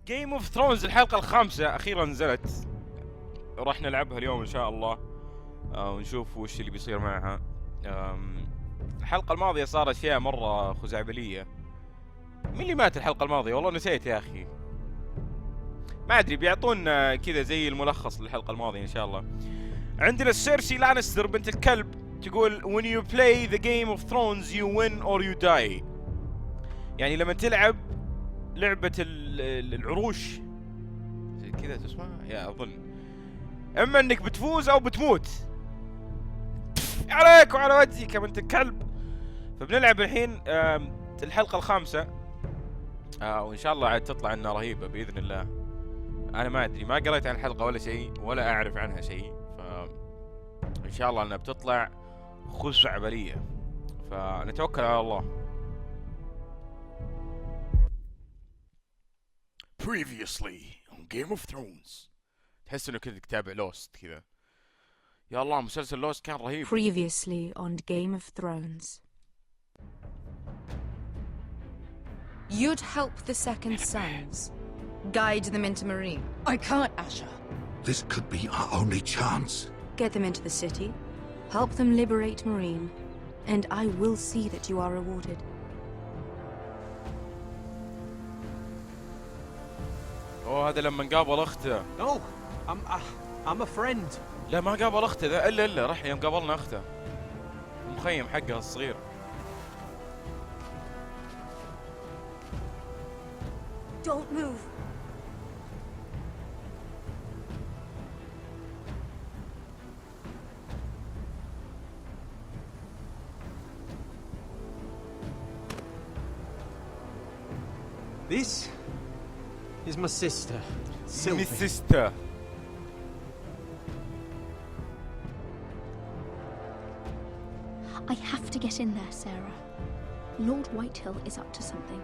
جيم اوف ثرونز الحلقة الخامسة أخيرا نزلت، راح نلعبها اليوم إن شاء الله ونشوف وش اللي بيصير معها. الحلقة الماضية صار أشياء مرة خزعبلية. مين اللي مات الحلقة الماضية؟ والله نسيت يا أخي، ما أدري. بيعطونا كذا زي الملخص للحلقة الماضية إن شاء الله. عندنا سيرسي لانستر بنت الكلب تقول when you play the game of thrones you win or you die. يعني لما تلعب لعبة العروش زي كذا تسمع يا أظن، إما إنك بتفوز أو بتموت. عليك وعلى وجهك يا بنت الكلب. فبنلعب الحين الحلقة الخامسة وإن شاء الله عاد تطلع لنا رهيبة بإذن الله. أنا ما أدري، ما قريت عن الحلقة ولا شيء ولا أعرف عنها شيء، فإن شاء الله أنها بتطلع خزعبلية، فنتوكل على الله. Previously on Game of Thrones. تحس إنه كذا تتابع لوست كذا. يا الله مسلسل لوست كان رهيب. Previously on Game of Thrones. You'd help the Second Sons. Guide them into Marine. I can't, Asha. This could be our only chance. Get them into the city, help them liberate Marine, and I will see that you are rewarded. أوه هذا لما قابل أخته. No, I'm a friend. لا ما قابل أخته ذا إلا راح يوم قابلنا أخته. المخيم حقها الصغير. Don't move. This is my sister, Sylvie. My sister. I have to get in there, Sarah. Lord Whitehill is up to something.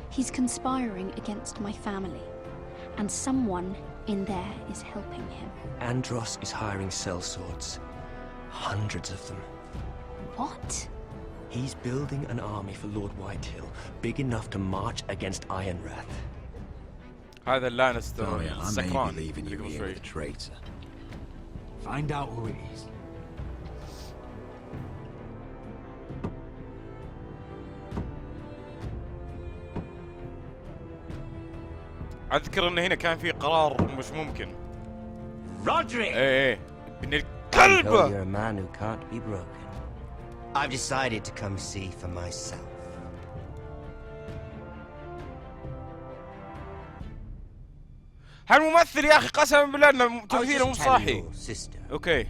He's conspiring against my family, and someone in there is helping him. Andros is hiring sellswords. Hundreds of them. What? He's building an army for Lord Whitehill, big enough to march against Ironrath. هذا اللانستر Oh yeah, I may السكران be leaving you here with a traitor. Find out who it is. أذكر إن هنا كان في قرار مش ممكن. Roderick! إيه ابن I'm told الكلب. you're a man who can't be broken. I've decided to come see for myself. هالممثل يا أخي قسما بالله إنه I was تمثيله مو just telling صاحي. your sister. أوكي.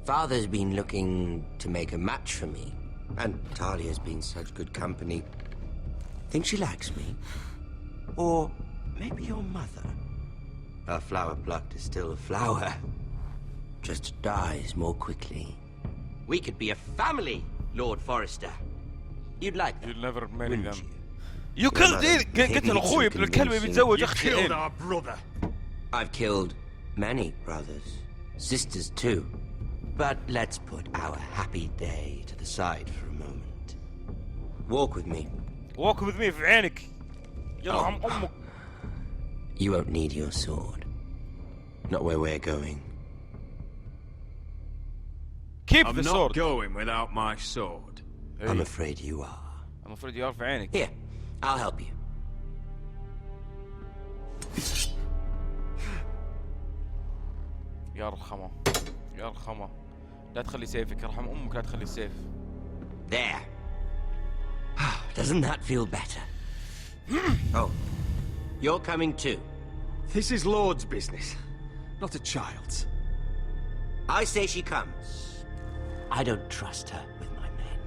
Father's been looking to make a match for me, and Talia's been such good company. Think she likes me? Or maybe your mother? A flower plucked is still a flower. Just dies more quickly. We could be a family, Lord Forrester. You'd like that, You'll never marry wouldn't them. you? You killed it. قتل أخوي ابن الكلب بيتزوج أختي الحين. brother. I've killed many brothers, sisters too. But let's put our happy day to the side for a moment. Walk with me. Walk with me في عينك. يرحم أمك. You won't need your sword. Not where we're going. Keep I'm the not sword. going without my sword. I'm afraid you are. المفروض يرفع عينك. Here, I'll help you. يا رخمة يا رخمة، لا تخلي سيفك، يرحم أمك لا تخلي السيف. There. Doesn't that feel better? Oh, you're coming too. This is Lord's business, not a child's. I say she comes. I don't trust her with my men.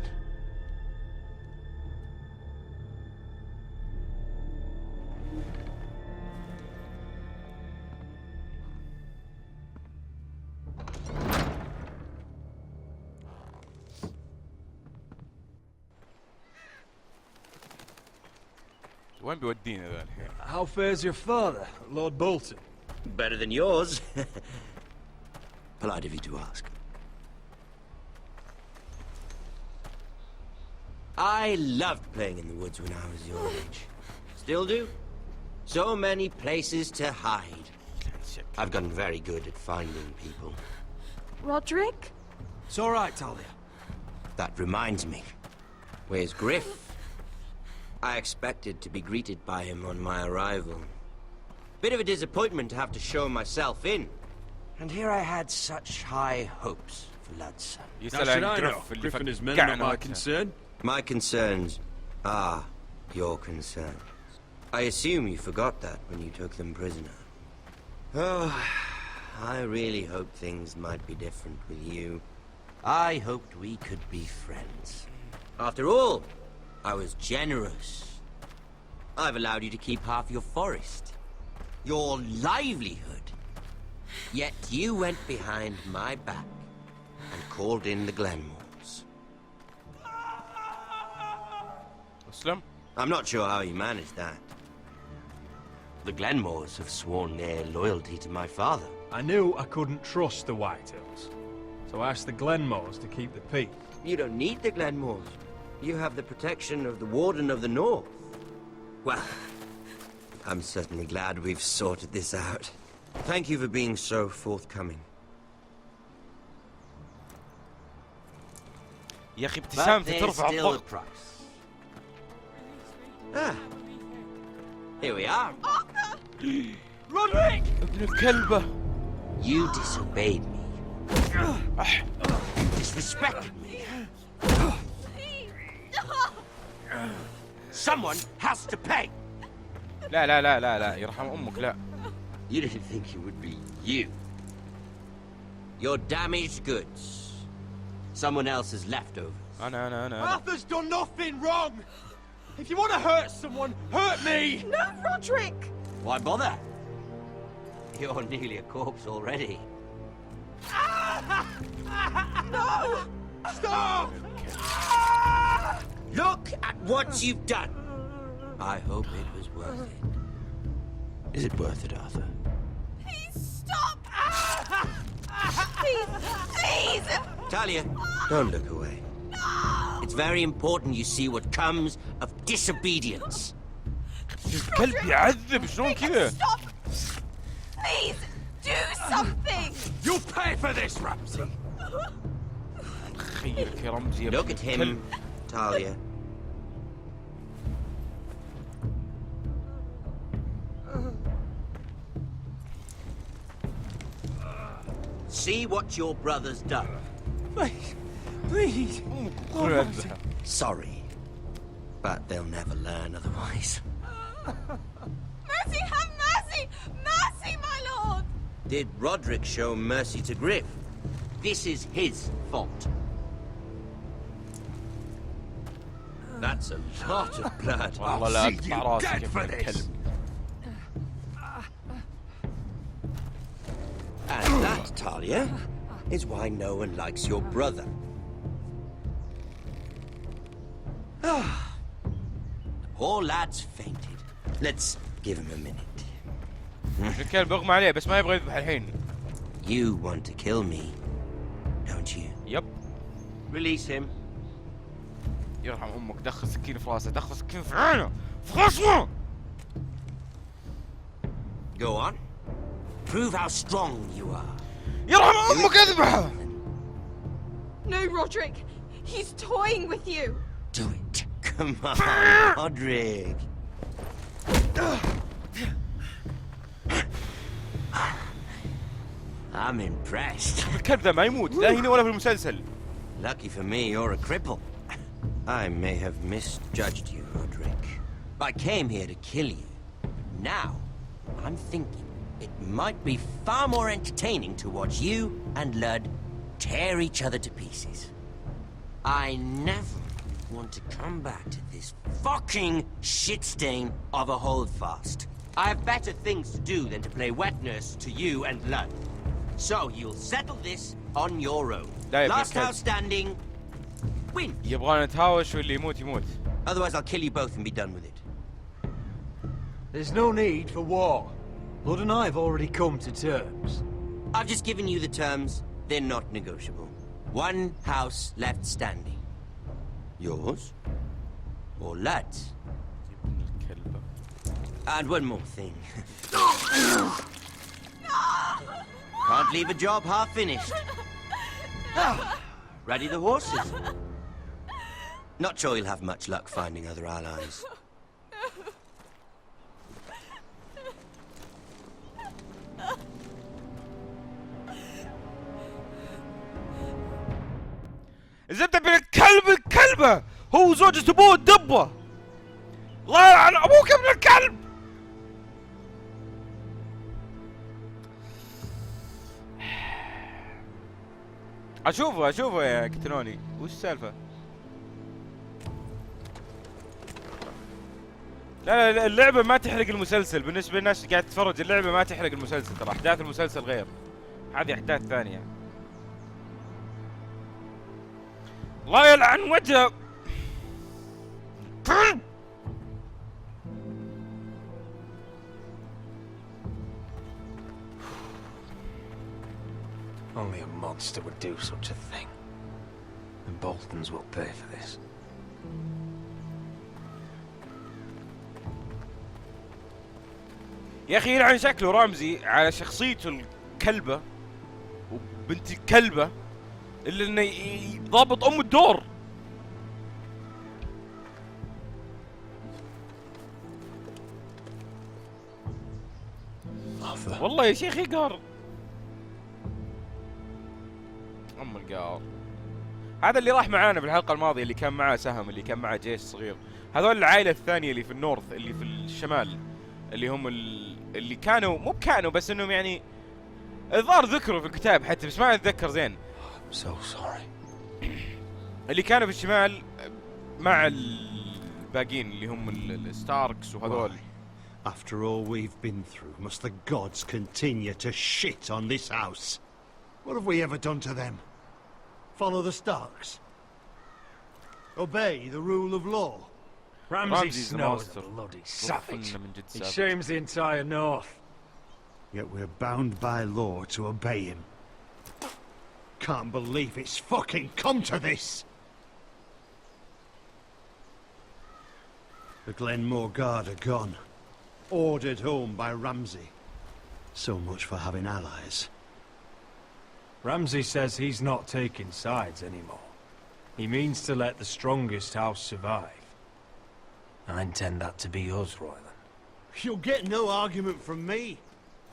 وين بيودينا ذا الحين؟ How fares your father, Lord Bolton? Better than yours. Polite of you to ask. I loved playing in the woods when I was your age. Still do? So many places to hide. I've gotten very good at finding people. Roderick? It's all right, Talia. That reminds me. Where's Griff? I expected to be greeted by him on my arrival. Bit of a disappointment to have to show myself in. And here I had such high hopes for Ludson. Now, should I know? Griff and his men are not my concern. My concerns are your concerns. I assume you forgot that when you took them prisoner. Oh, I really hoped things might be different with you. I hoped we could be friends. After all, I was generous. I've allowed you to keep half your forest, your livelihood. Yet you went behind my back and called in the Glenmores. Muslim? I'm not sure how you managed that. The Glenmores have sworn their loyalty to my father. I knew I couldn't trust the Whitehills, so I asked the Glenmores to keep the peace. You don't need the Glenmores. You have the protection of the Warden of the North. Well, I'm certainly glad we've sorted this out. Thank you for being so forthcoming. يا أخي But ابتسامته there's ترفع still a الضغط. price. Ah, here we are. Roderick! ابن الكلبة. You disobeyed me. You disrespected me. Someone has to pay. لا لا لا لا لا يرحم أمك لا. You didn't think it would be you. Your damaged goods. Someone else's leftovers. أنا. Arthur's done nothing wrong! If you want to hurt someone, hurt me! No, Roderick! Why bother? You're nearly a corpse already. No! Stop! Look at what you've done. I hope it was worth it. Is it worth it, Arthur? Please stop! Please! Talia, don't look away. It's very important you see what comes of disobedience. الكلب يعذب شلون كذا؟ Stop! Please, do something! You'll pay for this, Ramsay! خيرك يا رمزي يا Look ابن at him, الكلب. Talia. See what your brother's done. Please! Sorry, but they'll never learn otherwise. Mercy, have mercy! Mercy, my lord! Did Roderick show mercy to Griff? This is his fault. That's a lot of blood. والله لا see أقطع you راسك dead يا for ابن this. الكلب. And that, Talia, is why no one likes your brother. The poor lad's fainted. Let's give him a minute. الكلب اغمى عليه بس ما يبغى يذبح الحين. You want to kill me, don't you? يب. Release him. يرحم امك دخل سكين في راسه دخل سكين في عينه في خصمه. Go on. Prove how strong you are. يرحم امك اذبحه. No, Roderick! He's toying with you! Do it. Come on, Roderick. I'm impressed. الكلب ذا ما يموت لا هنا ولا في المسلسل. Lucky for me, you're a cripple. I may have misjudged you, Roderick. I came here to kill you. Now, I'm thinking it might be far more entertaining to watch you and Lud tear each other to pieces. I never want to come back to this fucking shit stain of a holdfast. I have better things to do than to play wet nurse to you and Lud. So you'll settle this on your own. Last house standing, win. يبغانا نتهاوش واللي يموت يموت. Otherwise I'll kill you both and be done with it. There's no need for war. Lord and I have already come to terms. I've just given you the terms. They're not negotiable. One house left standing. Yours or Lud's? And one more thing. Can't leave a job half finished. Ready the horses? Not sure you'll have much luck finding other allies. الزبدة بين الكلبة هو وزوجة ابوه الدبة. الله يلعن ابوك ابن الكلب. اشوفه يا كتنوني، وش السالفة؟ لا اللعبة ما تحرق المسلسل. بالنسبة للناس اللي قاعد تتفرج، اللعبة ما تحرق المسلسل، ترى احداث المسلسل غير، هذه احداث ثانية. الله يلعن وجهه. Only a monster would do such a thing. The Boltons will pay for this. يا اخي يلعن شكله رمزي على شخصيته الكلبة وبنت الكلبة اللي انه ضابط ام الدور. والله يا شيخ يقهر ام القار. هذا اللي راح معانا بالحلقة الماضية، اللي كان معاه سهم، اللي كان معاه جيش صغير. هذول العائلة الثانية اللي في النورث، اللي في الشمال، اللي هم اللي كانوا مو كانوا بس انهم يعني الظاهر ذكروا في الكتاب حتى، بس ما اتذكر زين. I'm so sorry. اللي كانوا في الشمال مع الباقيين اللي هم الستاركس وهذول. After all we've been through, must the gods continue to shit on this house? What have we ever done to them? Follow the Starks? Obey the rule of law? Ramsay Ramsay's the Snow's master. a bloody savage. من جد He savage. shames the entire north. Yet we're bound by law to obey him. Can't believe it's fucking come to this! The Glenmore Guard are gone. Ordered home by Ramsay. So much for having allies. Ramsay says he's not taking sides anymore. He means to let the strongest house survive. I intend that to be us, Royland. You'll get no argument from me.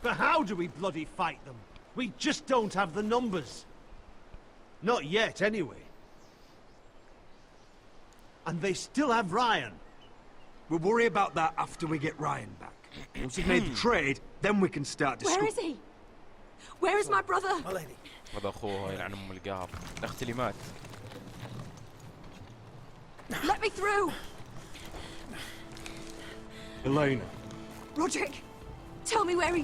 But how do we bloody fight them? We just don't have the numbers. Not yet, anyway. And they still have Ryan. We'll worry about that after we get Ryan back. Once we've made the trade, then we can start discussing. Where is he? Where is my brother? My lady. هذا اخوه يلعن ام القهر، الاخت اللي مات. Let me through! Elena. Roderick, tell me where he...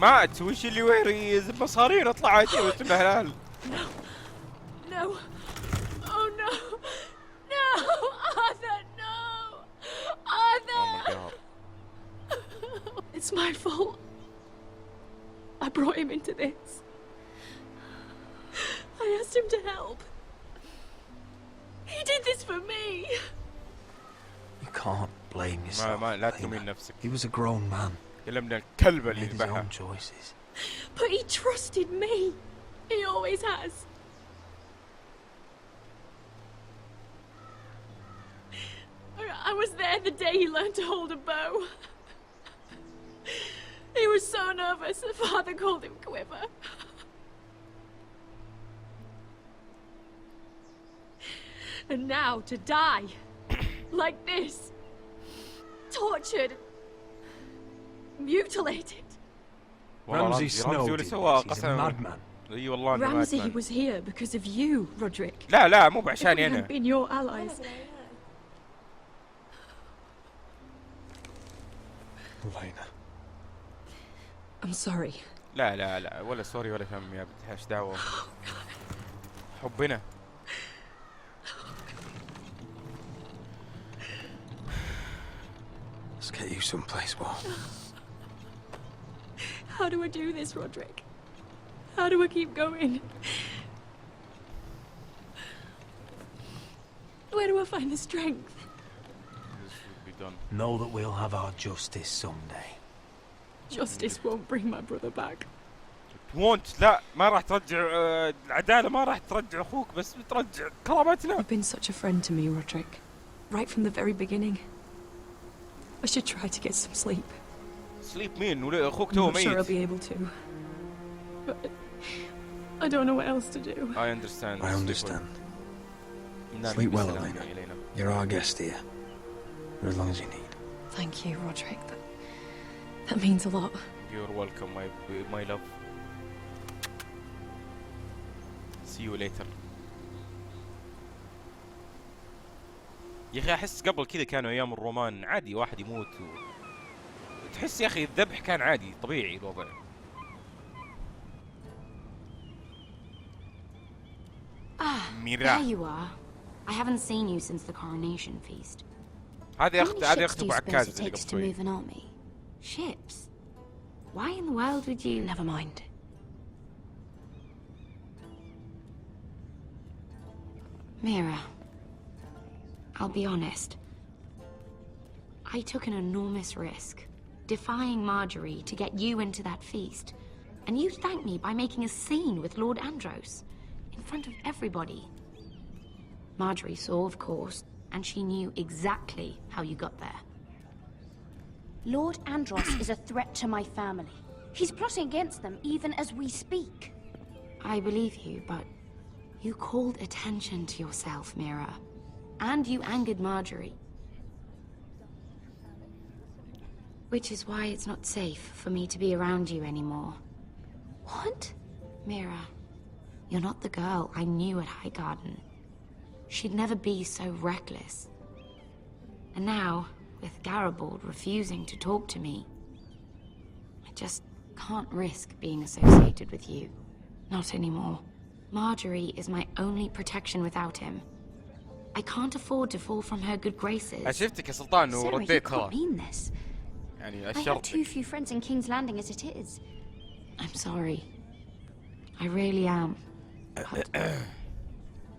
مات. وش اللي ويري مصارين اطلع عادي وانت الهلال. No. Oh no. No! Arthur, no! Arthur! ام القهر. It's my fault. I brought him into this. I asked him to help. He did this for me. You can't blame yourself. لا تلومين نفسك. He was a grown man. كلمنا الكلبة اللي Made his ذبحها. own choices. But he trusted me. He always has. I was there the day he learned to hold a bow. He was so nervous, the father called him Quiver. And now to die, like this, tortured, mutilated. Ramsay Snow رمزي did اللي سواه this. He's a قسما. madman. اي والله انه Ramsay مات. was here because of you, Roderick. لا مو If we بعشاني had انا. been your allies. Elena. I'm sorry. لا ولا سوري ولا فهم يا بنت ايش دعوه. حبنا. Let's get you someplace warm. How do I do this, Roderick? How do I keep going? Where do I find the strength? This would be well done. Know that we'll have our justice someday. Justice won't bring my brother back. won't. لا ما راح ترجع العدالة ما راح ترجع أخوك بس بترجع كرامتنا. You've been such a friend to me, Roderick. Right from the very beginning. I should try to get some sleep. Sleep مين؟ أخوك تو I'm not sure I'll ميت. be able to. But I don't know what else to do. I understand. I understand. نعم، Sleep well, بسلام Elena. إلينا. You're our guest here. For as long as you need. Thank you, Roderick. That means a lot. You're welcome, my love. See you later. يا أخي أحس قبل كذا كانوا أيام الرومان عادي واحد يموت تحس يا أخي الذبح كان عادي طبيعي الوضع. There you are. I haven't seen you since the coronation feast. هذه How many ships أخت do أبو you عكاز suppose it اللي قبل takes to شوي. move an army? Ships? Why in the world would you... Never mind. Mira, I'll be honest. I took an enormous risk, defying Marjorie to get you into that feast. And you thanked me by making a scene with Lord Andros, in front of everybody. Marjorie saw, of course, and she knew exactly how you got there. Lord Andros is a threat to my family. He's plotting against them even as we speak. I believe you, but you called attention to yourself, Mira. And you angered Marjorie. Which is why it's not safe for me to be around you anymore. What? Mira, you're not the girl I knew at Highgarden. She'd never be so reckless. And now, with Garibald refusing to talk to me, I just can't risk being associated with you. Not anymore. Marjorie is my only protection without him. I can't afford to fall from her good graces. شفتك يا سلطان Sarah, you ورديت can't خلاص. mean this. يعني I have أشرت. too few friends in King's Landing as it is. I'm sorry. I really am. But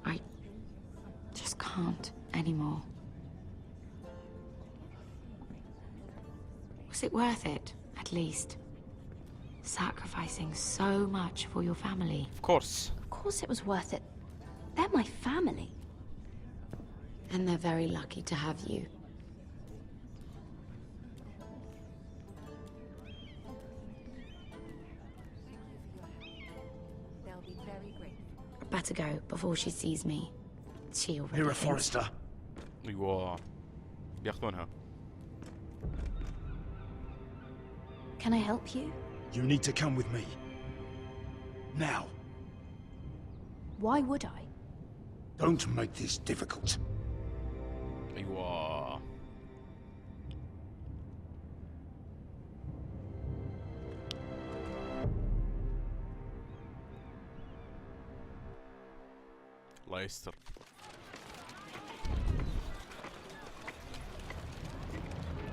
I just can't anymore. Was it worth it, at least? Sacrificing so much for your family. Of course. Of course it was worth it. They're my family. And they're very lucky to have you. Better go before she sees me. She already Here, thinks... Forrester. أيوة. بياخذونها. Can I help you? You need to come with me. Now. Why would I? Don't make this difficult. أيوة. الله يستر.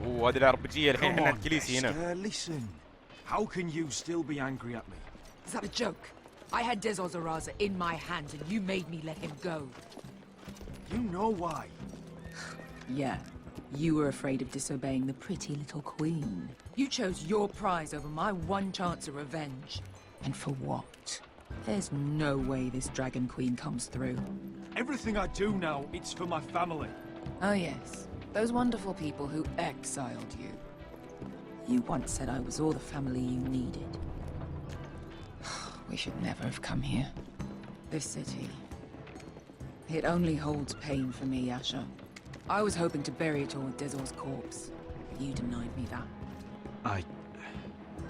هذه الأربجية الحين احنا الكليسي هنا. Listen. How can you still be angry at me? Is that a joke? I had Dezor Zaraza in my hands and you made me let him go. You know why. Yeah, you were afraid of disobeying the pretty little queen. You chose your prize over my one chance of revenge. And for what? There's no way this Dragon Queen comes through. Everything I do now, it's for my family. Oh yes, those wonderful people who exiled you. You once said I was all the family you needed. We should never have come here. This city. It only holds pain for me, Asher. I was hoping to bury it all with Dezor's corpse, but you denied me that.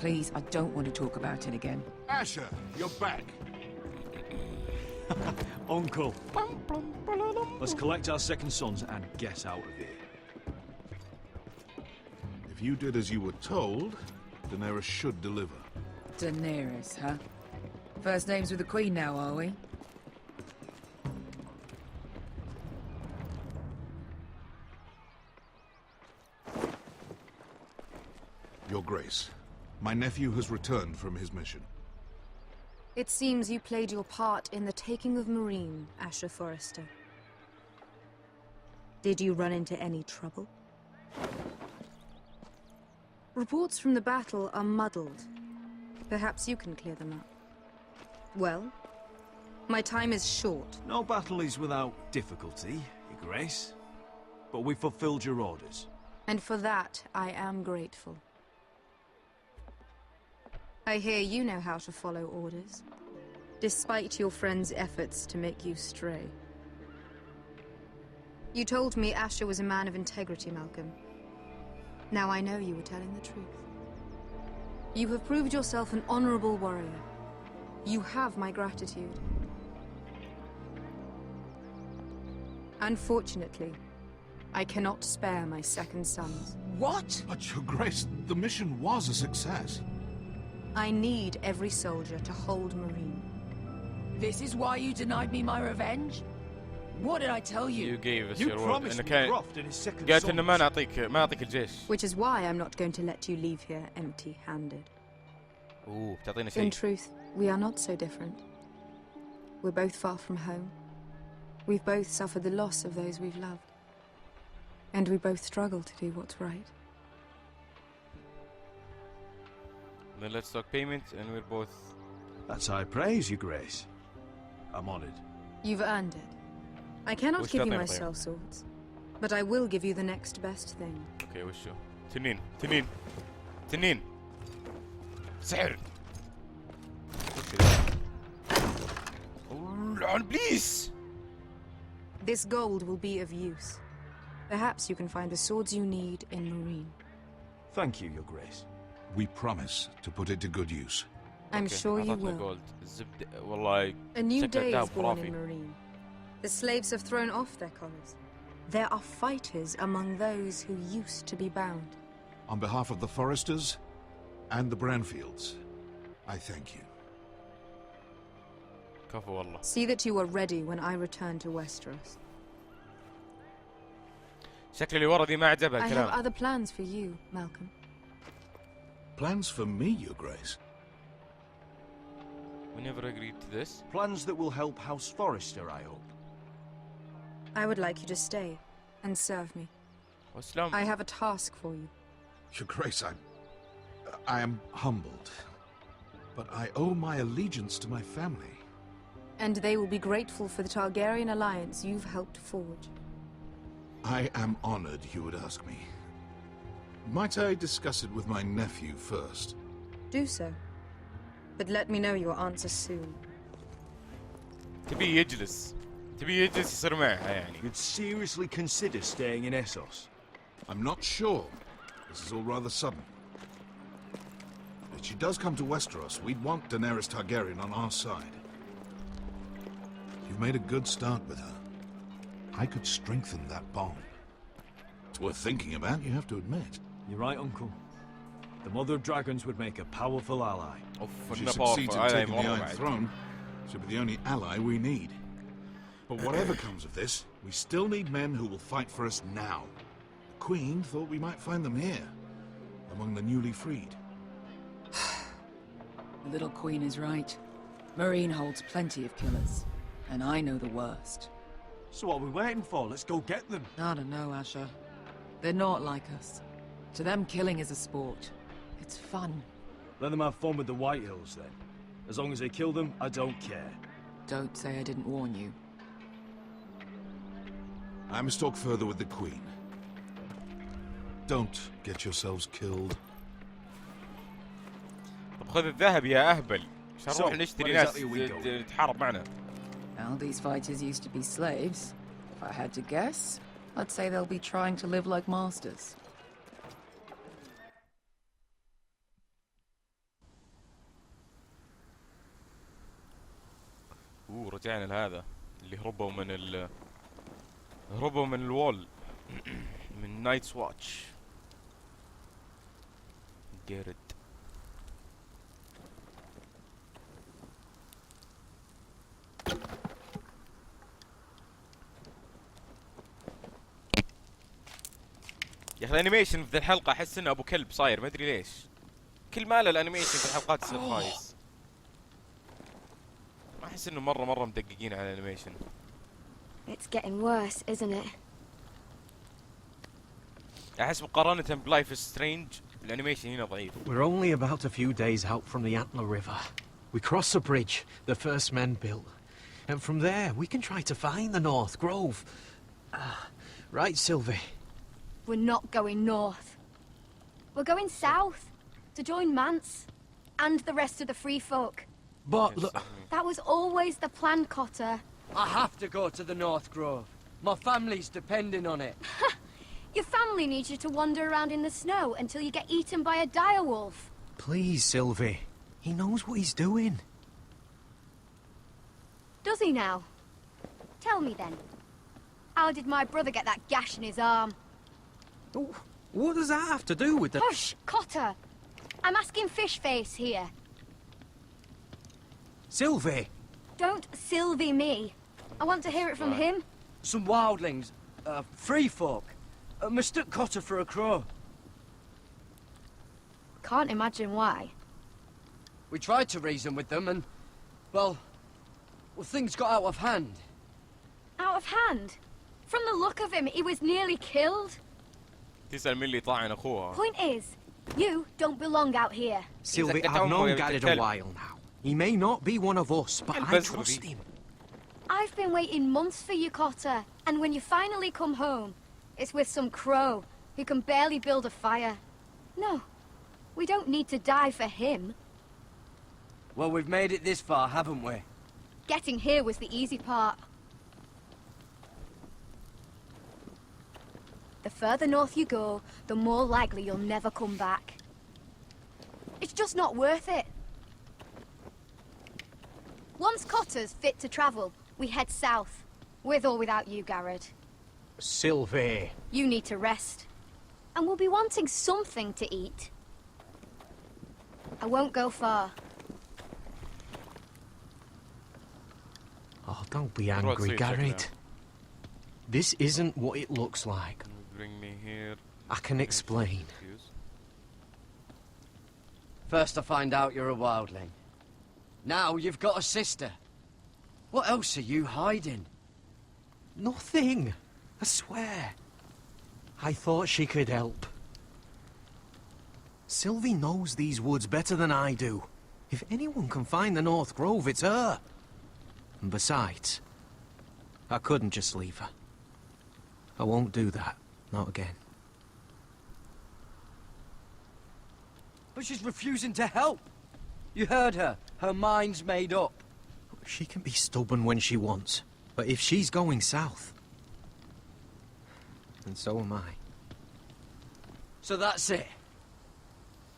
Please, I don't want to talk about it again. Asher, you're back. Uncle. Let's collect our second sons and get out of here. If you did as you were told, Daenerys should deliver. Daenerys, huh? First names with the Queen now, are we? Your Grace, my nephew has returned from his mission. It seems you played your part in the taking of Meereen, Asher Forrester. Did you run into any trouble? Reports from the battle are muddled. Perhaps you can clear them up. Well, my time is short. No battle is without difficulty, Your Grace. But we fulfilled your orders. And for that, I am grateful. I hear you know how to follow orders, despite your friend's efforts to make you stray. You told me Asher was a man of integrity, Malcolm. Now I know you were telling the truth. You have proved yourself an honorable warrior. You have my gratitude. Unfortunately, I cannot spare my second sons. What? But Your Grace, the mission was a success. I need every soldier to hold Marine. This is why you denied me my revenge? What did I tell you? You gave us You your word. promised me Croft and his second قالت son. إنه ما نعطيك الجيش. Which is why I'm not going to let you leave here empty-handed. أوه بتعطينا In شيء. truth, we are not so different. We're both far from home. We've both suffered the loss of those we've loved. And we both struggle to do what's right. Then let's talk payment, and we're both. That's high praise, Your Grace. I'm honored. You've earned it. I cannot وش give you تعطينا my طيب؟ cell swords, but I will give you the next best thing. اوكي وشو؟ تنين سحر. بليز. This gold will be of use. Perhaps you can find the swords you need in Marine. Thank you, Your Grace. We promise to put it to good use. I'm sure you أعطتنا will. جولد. الزبدة والله. A new شكله day دهب is born خرافي. in Marine. The slaves have thrown off their collars. There are fighters among those who used to be bound. On behalf of the Foresters and the Branfields, I thank you. كفو والله. See that you are ready when I return to Westeros. شكل اللي ورا دي ما عجبها I have الكلام. other plans for you, Malcolm. Plans for me, Your Grace? We never agreed to this. Plans that will help House Forrester, I hope. I would like you to stay and serve me. وسلام. I have a task for you. Your Grace, I am humbled, but I owe my allegiance to my family. And they will be grateful for the Targaryen alliance you've helped forge. I am honored you would ask me. Might I discuss it with my nephew first? Do so. But let me know your answer soon. تبي يجلس يصير معها يعني. You'd seriously consider staying in Essos? I'm not sure. This is all rather sudden. If she does come to Westeros, we'd want Daenerys Targaryen on our side. You've made a good start with her. I could strengthen that bond. It's worth thinking about, you have to admit. You're right, Uncle. The Mother of Dragons would make a powerful ally. If she succeeds in taking the Iron Throne, she'll be the only ally we need. But whatever comes of this, we still need men who will fight for us now. The Queen thought we might find them here, among the newly freed. The little queen is right. Marine holds plenty of killers, and I know the worst. So what are we waiting for? Let's go get them. I don't know, Asher. They're not like us. To them, killing is a sport. It's fun. Let them have fun with the Whitehills, then. As long as they kill them, I don't care. Don't say I didn't warn you. I must talk further with the Queen. Don't get yourselves killed. طب خذ الذهب يا أهبل. عشان So, نروح نشتري where ناس exactly we go? تتحارب معنا. Well, these fighters used to be slaves. If I had to guess, I'd say they'll be trying to live like masters. رجعنا لهذا اللي هربوا من الوول من نايتس واتش. جيرد. يا اخي الانيميشن في ذي الحلقة احس انه ابو كلب صاير ما ادري ليش. كل ما له الانيميشن في الحلقات يصير خايس. ما احس انه مرة مدققين على الانيميشن. It's getting worse, isn't it? احس مقارنة بلايف سترينج الانيميشن هنا ضعيف. We're only about a few days out from the Antler River. We cross a bridge the first men built. And from there, we can try to find the North Grove. Right, Sylvie? We're not going north. We're going south to join Mance and the rest of the free folk. But look... That was always the plan, Cotter. I have to go to the North Grove. My family's depending on it. Your family needs you to wander around in the snow until you get eaten by a direwolf. Please, Sylvie. He knows what he's doing. Does he now? Tell me then. How did my brother get that gash in his arm? Oh, what does that have to do with the... Hush, Cotter! I'm asking Fishface here. Sylvie! Don't Sylvie me. I want to hear it from him. Some wildlings, free folk, mistook Cotter for a crow. Can't imagine why. We tried to reason with them and, well, things got out of hand. Out of hand? From the look of him, he was nearly killed. Point is, you don't belong out here. Sylvie, I've known Garrett a while now. He may not be one of us, but I trust him. I've been waiting months for you, Cotter, and when you finally come home, it's with some crow who can barely build a fire. No, we don't need to die for him. Well, we've made it this far, haven't we? Getting here was the easy part. The further north you go, the more likely you'll never come back. It's just not worth it. Once Cotter's fit to travel, we head south. With or without you, Garrett. Sylvie. You need to rest. And we'll be wanting something to eat. I won't go far. Oh, don't be angry, Garrett. This isn't what it looks like. Bring me here. I can explain. First I find out you're a wildling. Now you've got a sister. What else are you hiding? Nothing. I swear. I thought she could help. Sylvie knows these woods better than I do. If anyone can find the North Grove, it's her. And besides, I couldn't just leave her. I won't do that. Not again. But she's refusing to help. You heard her. Her mind's made up. She can be stubborn when she wants. But if she's going south, then so am I. So that's it.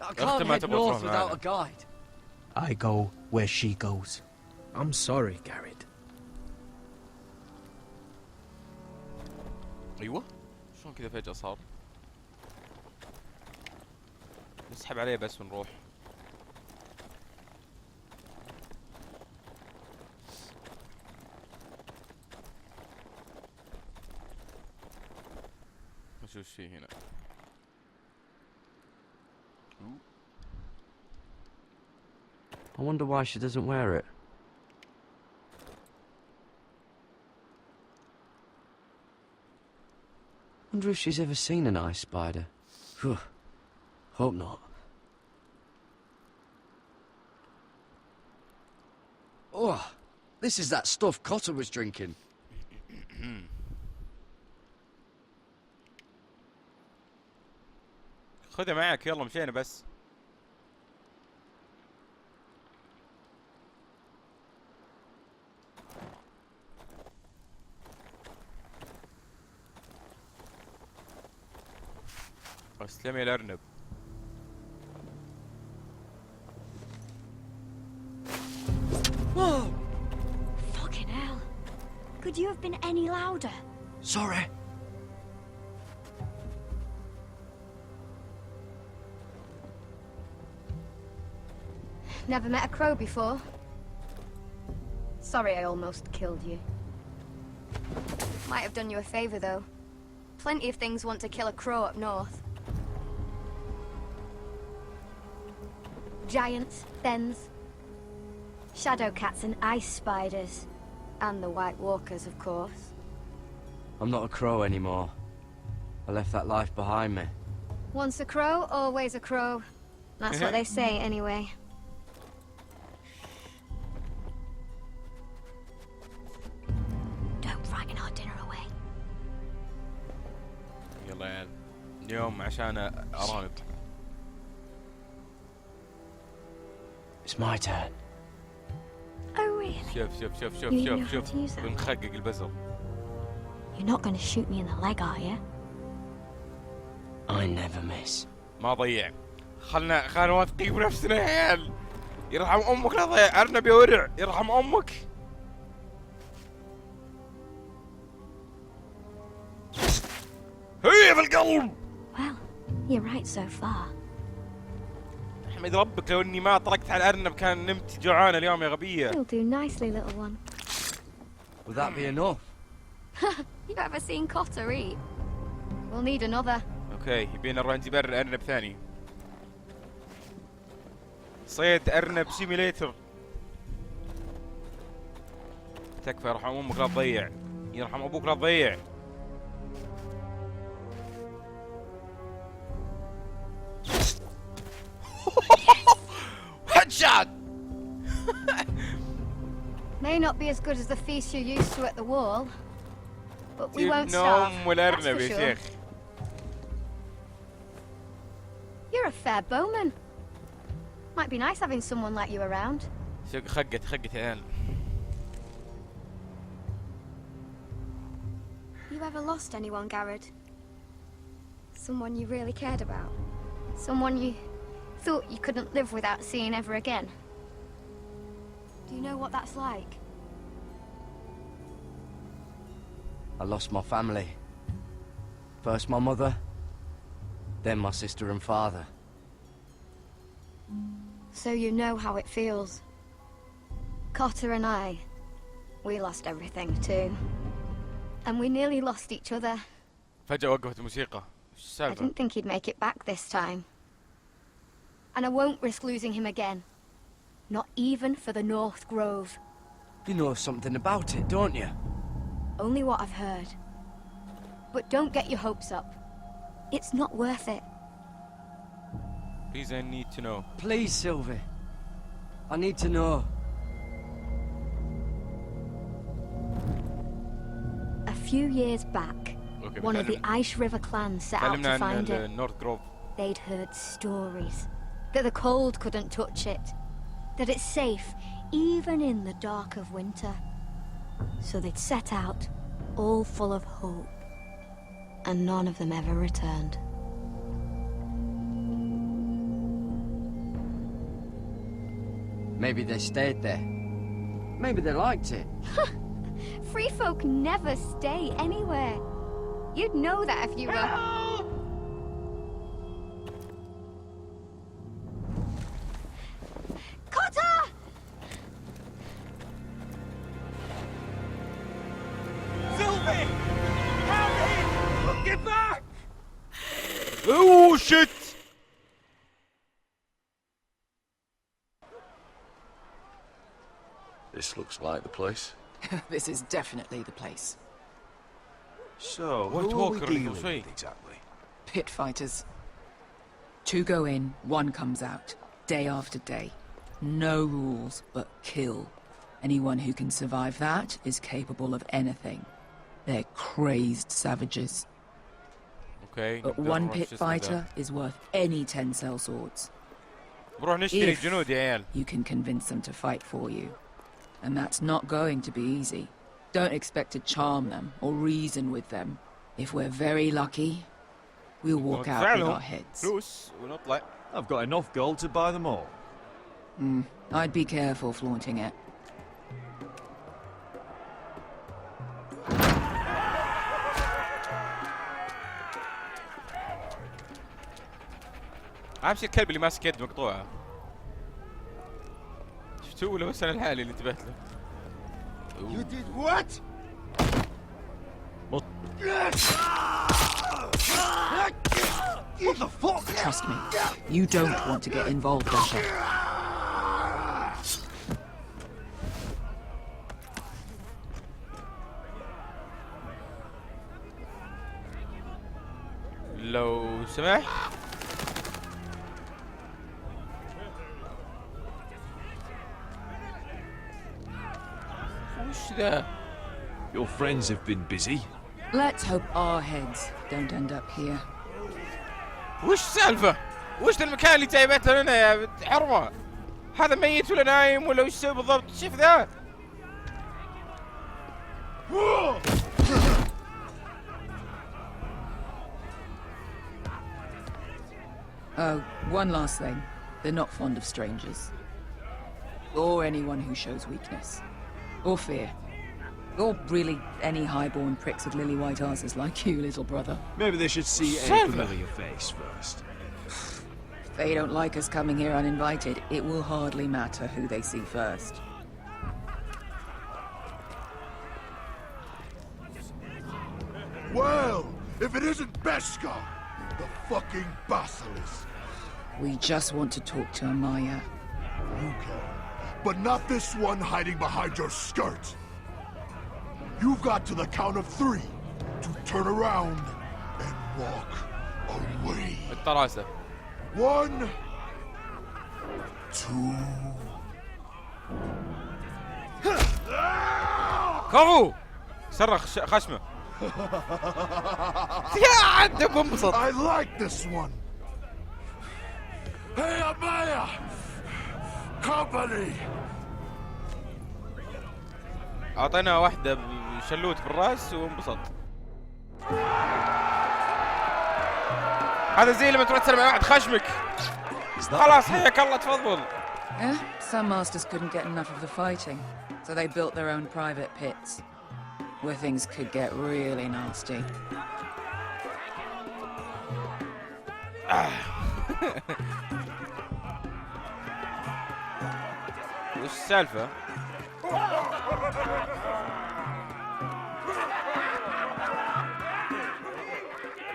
I can't head north without a guide. I go where she goes. I'm sorry, Garrett. ايوه شلون كذا فجأة صار؟ نسحب عليه بس ونروح. نشوف ايش فيه هنا. I wonder why she doesn't wear it. Wonder if she's ever seen an ice spider. Phew. Hope not. Oh, this is that stuff Cotter was drinking. خذها معك يلا مشينا بس. اسلم يا الارنب. Whoa! Fucking hell. Could you have been any louder? Sorry. Never met a crow before. Sorry I almost killed you. Might have done you a favor though. Plenty of things want to kill a crow up north. Giants, thens, shadow cats and ice spiders. And the White Walkers, of course. I'm not a crow anymore. I left that life behind me. Once a crow, always a crow. That's what they say, anyway. Don't frighten our dinner away. يلا يا عيال اليوم عشان أرانب. It's my turn. Oh, really? شوف بنخقق البزر. You're not going to shoot me in the leg, are you? I never miss. ما ضيع. خلنا واثقين بنفسنا يا عيال. يرحم امك لا ضيع ارنب يا ورع يرحم امك. هي في القلب. Well, you're right so far. احمد ربك لو اني ما طرقت على الارنب كان نمت جوعانه اليوم يا غبيه. You'll do nicely, little one. Would that be enough? You ever seen Cotter eat? We'll need another. اوكي يبينا نروح نجيب ارنب ثاني. صيد ارنب سيميليتر. تكفى يرحم امك لا تضيع. يرحم ابوك لا تضيع. Headshot! May not be as good as the feast you're used to at the wall, but we won't starve. نوم والارنب يا شيخ. You're a fair bowman. Might be nice having someone like you around. خقت يا عيال. You ever lost anyone, Garrod? Someone you really cared about? Someone you thought you couldn't live without seeing ever again? Do you know what that's like? I lost my family. First my mother, then my sister and father. So you know how it feels. Cotter and we lost everything too. And we nearly lost each other. فجأة وقفت الموسيقى. I السالفة؟ didn't think he'd make it back this time. And I won't risk losing him again. Not even for the North Grove. You know something about it, don't you? Only what I've heard. But don't get your hopes up. It's not worth it. Please, I need to know. Please, Sylvie. I need to know. A few years back, one of the Ice River clans set out to find it. They'd heard stories that the cold couldn't touch it, that it's safe even in the dark of winter. So they'd set out, all full of hope, and none of them ever returned. Maybe they stayed there. Maybe they liked it. Free folk never stay anywhere. You'd know that if you were... Cotter! Sylvie! Harry! Get back! Oh shit! This looks like the place. This is definitely the place. So, what are we dealing with exactly? Pit fighters. 2 go in, 1 comes out. Day after day. No rules, but kill. Anyone who can survive that is capable of anything. They're crazed savages. Okay. But 1 pit fighter is worth any 10 cell swords. If you can convince them to fight for you. And that's not going to be easy. Don't expect to charm them or reason with them. If we're very lucky, we'll walk out with our heads. I've got enough gold to buy them all. I'd be careful flaunting it. أهم شي الكلب اللي ماسك يد مقطوعة. شفتوه ولا بس أنا الحالي اللي انتبهت له؟ You did what? What the fuck? Trust me, you don't want to get involved, Asher. لو سمحت. وش ذا؟ Your friends have been busy. Let's hope our heads don't end up here. وش السالفة؟ وش المكان اللي جايبته لنا يا بنت حرمة؟ هذا ميت ولا نايم ولا وش يسوي بالضبط؟ شوف ذا. Oh, one last thing. They're not fond of strangers. Or anyone who shows weakness. Or fear. Or really any highborn pricks with lily-white asses like you, little brother. Maybe they should see a familiar face first. If they don't like us coming here uninvited, it will hardly matter who they see first. Well, if it isn't Beskar, the fucking basilisk. We just want to talk to Amaya. You can, but not this one hiding behind your skirt. You've got to the count of 3 to turn around and walk away. الطراسة. 1, 2. كفو! صرخ خشمه. يا عندك انبسط. I like this one. Hey, Amaya! Company! اعطينا واحدة شلوت بالراس وانبسط. هذا زي لما تروح تسلم على واحد خشمك. خلاص حياك الله تفضل. Some masters couldn't get enough of the fighting, so they built their own private pits, where things could get really nasty. وش السالفة؟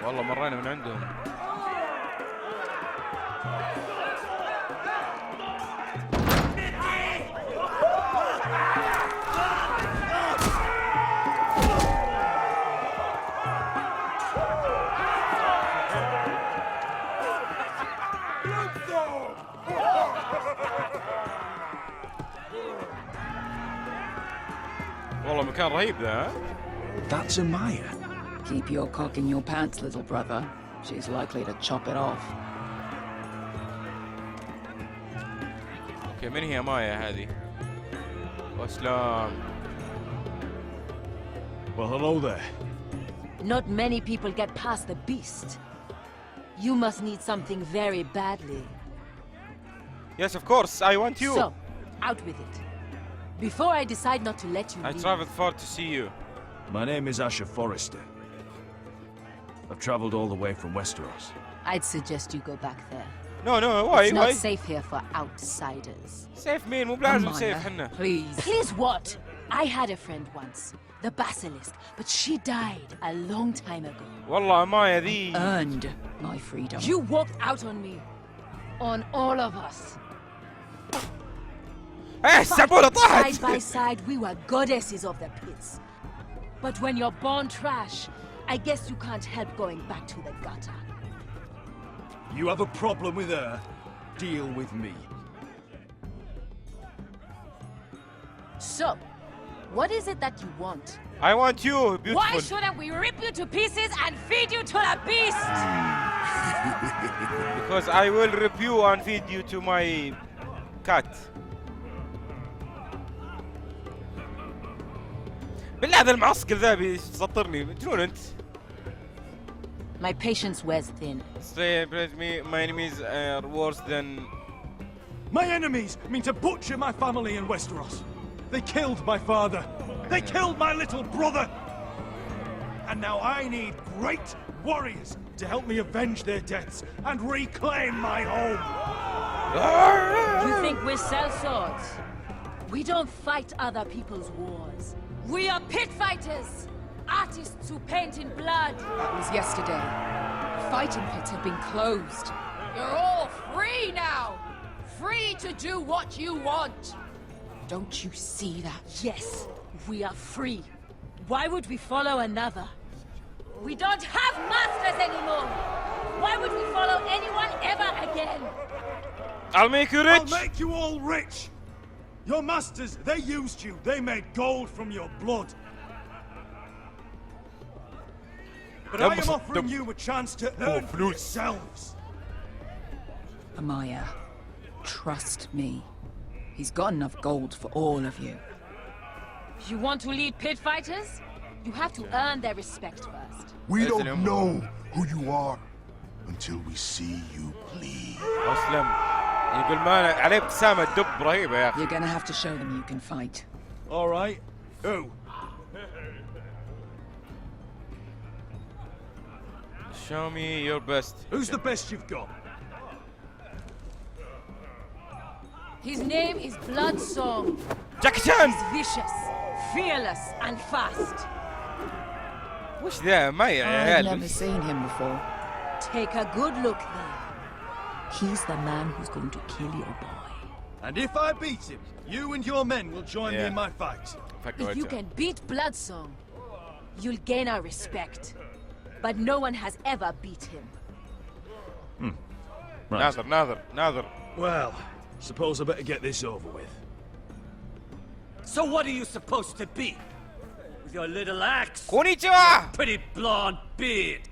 والله مرينا من عندهم. والله مكان رهيب ذا. That's Amaya. Keep your cock in your pants, little brother. She's likely to chop it off. اوكي من هي مايا هذه؟ وسلام. Well, hello there. Not many people get past the beast. You must need something very badly. Yes, of course. I want you. So, out with it. Before I decide not to let you I leave. traveled far to see you. My name is Asher Forrester. I've traveled all the way from Westeros. I'd suggest you go back there. No, why? It's Why? not safe here for outsiders. Safe مين؟ مو بلازم safe حنا. Please. Please what? I had a friend once, the basilisk, but she died a long time ago. والله مايا ذي. Earned my freedom. You walked out on me. On all of us. السبولة طاحت. Side by side, we were goddesses of the pits. But when you're born trash, I guess you can't help going back to the gutter. You have a problem with her? Deal with me. So, what is it that you want? I want you, beautiful. Why shouldn't we rip you to pieces and feed you to the beast? Because I will rip you and feed you to my cat. بالله هذا المعسكر ذا بيسطرني مجنون انت. My patience wears thin. Stay with me. My enemies are worse than. My enemies mean to butcher my family in Westeros. They killed my father. They killed my little brother. And now I need great warriors to help me avenge their deaths and reclaim my home. You think we sell swords? We don't fight other people's wars. We are pit fighters! Artists who paint in blood! That was yesterday. The fighting pits have been closed. You're all free now! Free to do what you want! Don't you see that? Yes, we are free. Why would we follow another? We don't have masters anymore! Why would we follow anyone ever again? I'll make you rich. I'll make you all rich. Your masters, they used you. They made gold from your blood. But I am offering you a chance to earn for yourselves. Amaya, trust me. He's got enough gold for all of you. You want to lead pit fighters? You have to earn their respect first. We don't know who you are until we see you bleed. أسلم يقول ما عليه ابتسامة دب رهيبة يا أخي. You're gonna have to show them you can fight. All right. Who? Show me your best. Who's the best you've got? His name is Bloodsong. Jackie Chan. He's vicious, fearless, and fast. وش ذا ما يا I've عيال. never seen him before. Take a good look there. He's the man who's going to kill your boy. And if I beat him, you and your men will join me in my fight. If you can beat Bloodsong, you'll gain our respect. But no one has ever beat him. Right. ناظر. Well, suppose I better get this over with. So what are you supposed to be? With your little axe? Konnichiwa! Pretty blonde beard.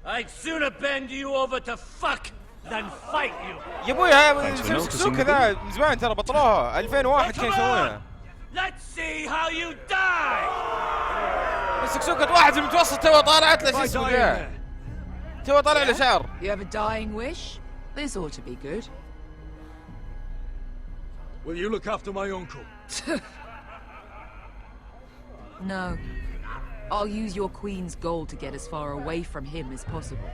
I'd sooner bend you over to fuck than fight you. يا ابوي هاي سكسوكة ذا من زمان ترى بطلوها 2001 كانوا يسوونها. Let's see how you die. سكسوكة واحد في المتوسط تو طالعت له شو اسمه ذا. تو طالع له شعر. You have a dying wish? This ought to be good. Will you look after my uncle? No. I'll use your queen's gold to get as far away from him as possible.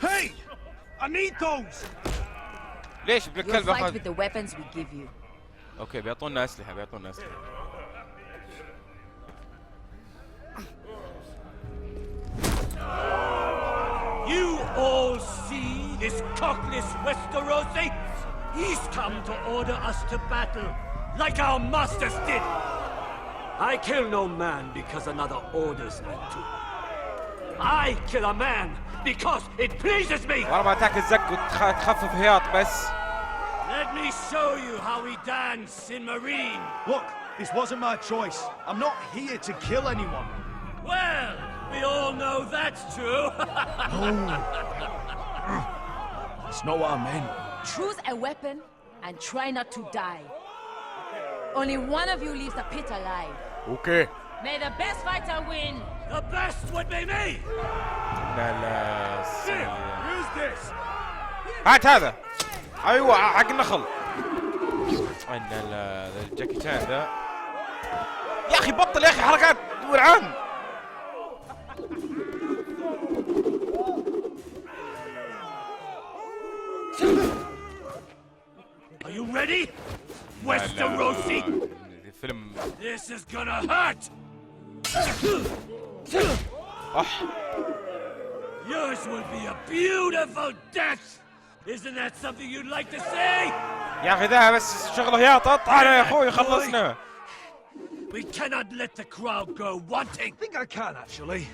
Hey! I need those! ليش ابن You'll الكلب fight with the weapons we give you. اوكي بيعطونا اسلحة You all see this cockless Westerosi? He's come to order us to battle, like our masters did. I kill no man because another orders me to. I kill a man because it pleases me. ورا ما تاكل زق وتخفف هياط بس. Let me show you how we dance in Marine. Look, this wasn't my choice. I'm not here to kill anyone. Well, we all know that's true. That's not what I meant. Choose a weapon and try not to die. Only one of you leaves the pit alive. اوكي. May the best fighter win. The best would be me. لا Use this. هات هذا. ايوه حق النخل. لا الجاكي شان ذا. يا اخي بطل يا اخي حركات ولعان. Are you ready? Westerosi? فيلم. This is gonna hurt. Yours will be a beautiful death. Isn't that something you'd like to say? يا اخي ذا بس شغله يا طلع يا اخوي خلصنا. We cannot let the crowd go wanting. I think I can actually.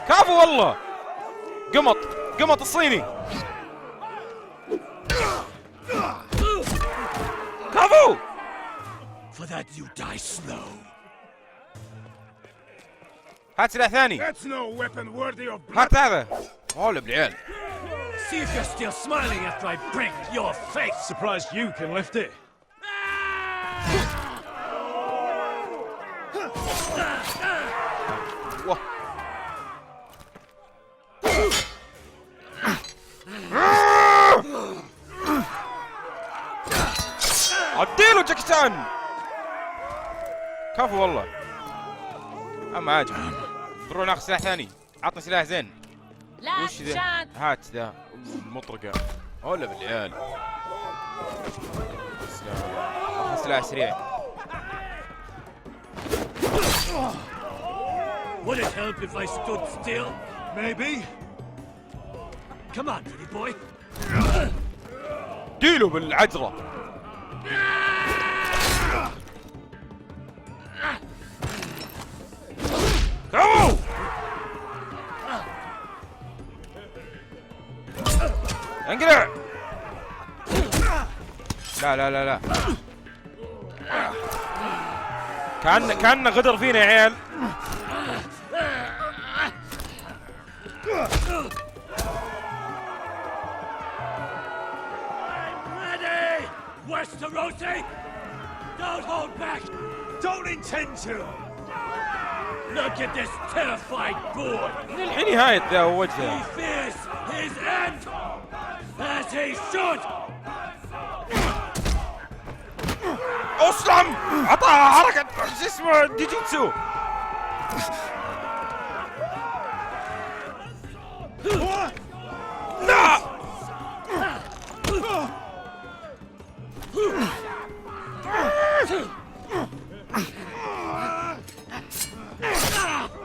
كفو والله. قمط الصيني. كفو. For that you die slow. هات سلاح ثاني. That's no weapon worthy of blood. هات هذا. هول بالعيال. See if you're still smiling after I break your face. Surprised you can lift it. اديله جاكي شان. كفو والله. اما عاجبني. نروح ناخذ سلاح ثاني. عطنا سلاح زين. وش ذا؟ هات ذا المطرقة. هلا بالعيال. اخذ سلاح سريع. Would it help if I stood still? Maybe. Come on, pretty boy. ديله بالعجرة. لا لا لا لا كأنه غدر فينا يا عيال. Westerosi! Don't hold back! Don't intend to! Look at this terrified boy! الحين نهاية ذا وجهه. He fears his end! As he should! أصلاً عطاها حركة شو اسمه ديجيتسو. لا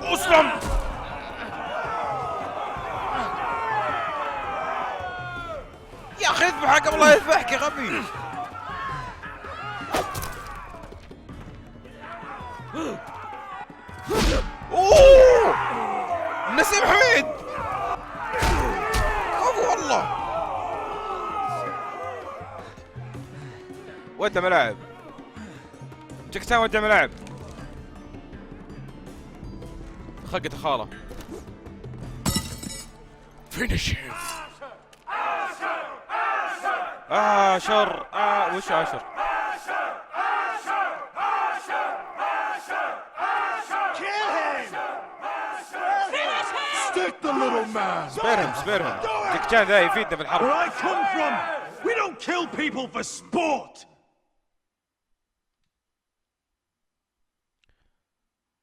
أصلاً يا أخي اذبحه قبل لا يذبحك يا غبي. اوه نسيم حميد ابو والله. ودى ملاعب جكتان، ودى ملاعب خقت خاله. فينيش آشر وش آشر؟ Stick the little man. سبيرهم جكتان ذا يفيدنا في الحرب. Where I come from, we don't kill people for sport.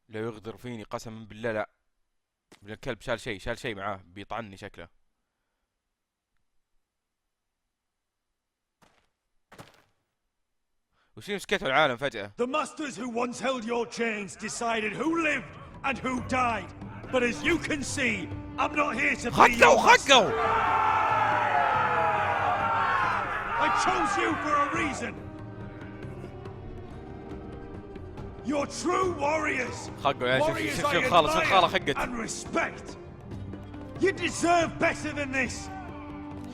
لو يغدر فيني قسما بالله لا. الكلب شال شيء معاه بيطعني شكله. وش مسكته العالم فجأة؟ The masters who once held your chains decided who lived and who died. But as you can see, I'm not here to be your master. I chose you for a reason. You're true warriors. Warriors I admire and respect. You deserve better than this.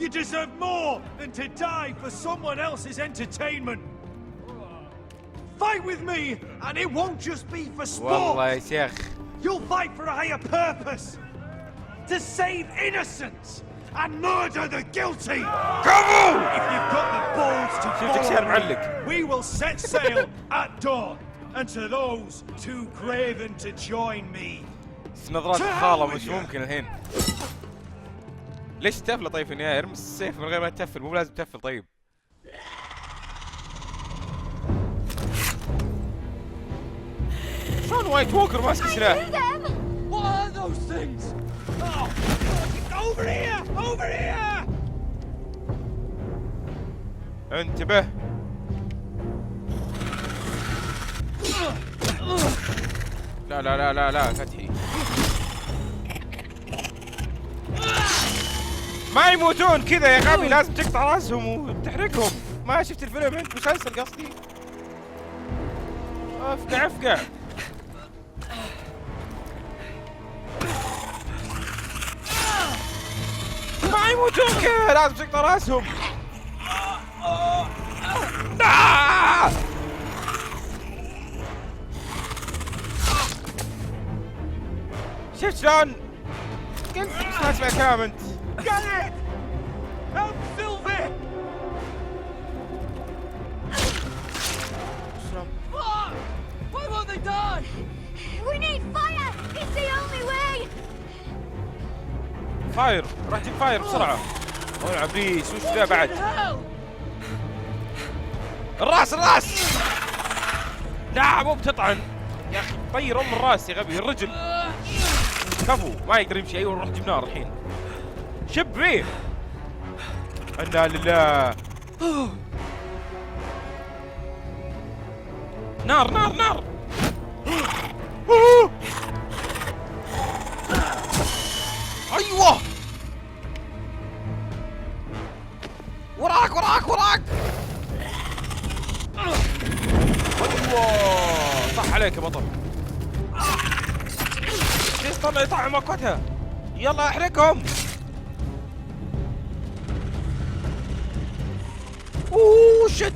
You deserve more than to die for someone else's entertainment. Fight with me, and it won't just be for sport. You'll fight for a higher purpose. To save innocence and murder the guilty. Come on! If you've got the balls to follow me, we will set sail at dawn. And to those too craven to join me. نظرات الخالة مش ممكن الحين. ليش تفل طيب في النهاية؟ ارمي السيف من غير ما تفل، مو لازم تفل طيب. شلون وايت ووكر ماسك سلاح؟ What are those things? Oh, over here! Over here! انتبه. لا لا لا لا لا فتحي ما يموتون كذا يا غبي، لازم تقطع راسهم وتحرقهم. ما شفت الفيلم انت؟ مسلسل قصدي. افقع ما يموتون كذا، لازم تقطع راسهم. شفت شلون؟ قلت بس ما اسمع كلام انت. Got it! Help Sylvie! Why won't they die? We need fire! It's the only way! فاير، راح تجيب فاير بسرعة. اوه العبيس وش ذا بعد؟ الراس لا مو بتطعن يا اخي، طير ام الراس يا غبي. الرجل كفو ما يقدر يمشي. ايوه نروح نجيب نار الحين. شب فيه. انا لله. نار ايوه وراك. ايوه صح عليك يا بطل. ليش طلع يطعم مكتها؟ يلا احرقهم. اوه شت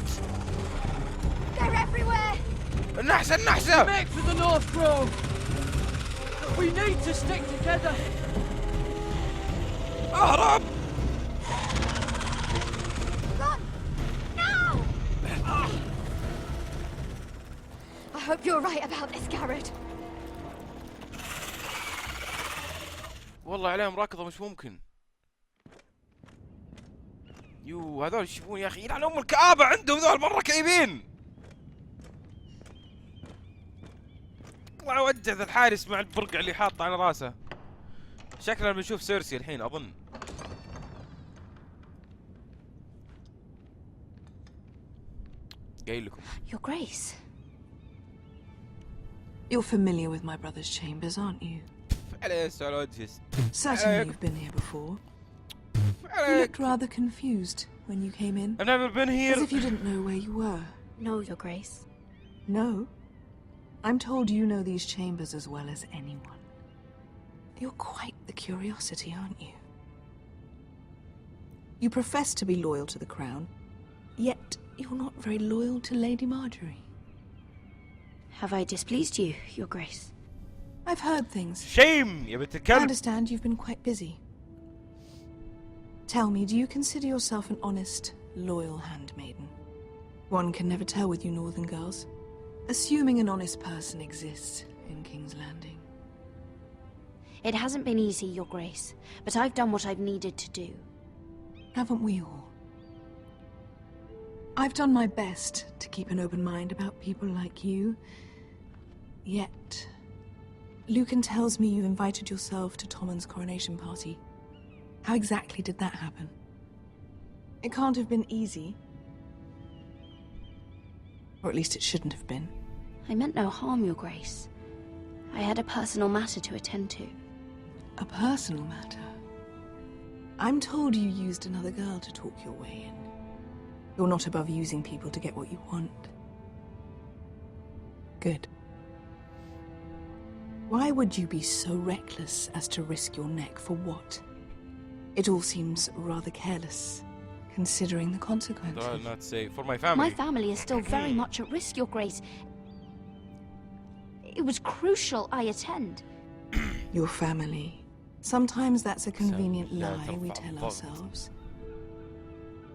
النحسة النحسة! Make for the North Grove! We need to stick together! اهرب! I hope you're right about this, Garrett. والله عليهم راكضة مش ممكن. يو هذول يشوفون يا اخي يلعن ام الكآبة عندهم ذول مرة كئيبين. الله وجه ذا الحارس مع البرقع اللي حاطه على راسه. شكلنا بنشوف سيرسي الحين اظن. قايل لكم. Your Grace. You're familiar with my brother's chambers, aren't you? Certainly you've been here before. You looked rather confused when you came in. I've never been here. As if you didn't know where you were. No, Your Grace. No? I'm told you know these chambers as well as anyone. You're quite the curiosity, aren't you? You profess to be loyal to the crown, yet you're not very loyal to Lady Marjorie. Have I displeased you, Your Grace? I've heard things. Shame! يا بنت الكلب. I understand you've been quite busy. Tell me, do you consider yourself an honest, loyal handmaiden? One can never tell with you northern girls. Assuming an honest person exists in King's Landing. It hasn't been easy, Your Grace, but I've done what I've needed to do. Haven't we all? I've done my best to keep an open mind about people like you. Yet, Lucan tells me you invited yourself to Tommen's coronation party. How exactly did that happen? It can't have been easy. Or at least it shouldn't have been. I meant no harm, Your Grace. I had a personal matter to attend to. A personal matter? I'm told you used another girl to talk your way in. You're not above using people to get what you want. Good. Why would you be so reckless as to risk your neck for what? It all seems rather careless, considering the consequences. I'll not say for my family. My family is still very much at risk, Your Grace. It was crucial I attend. Your family. Sometimes that's a convenient lie we tell ourselves.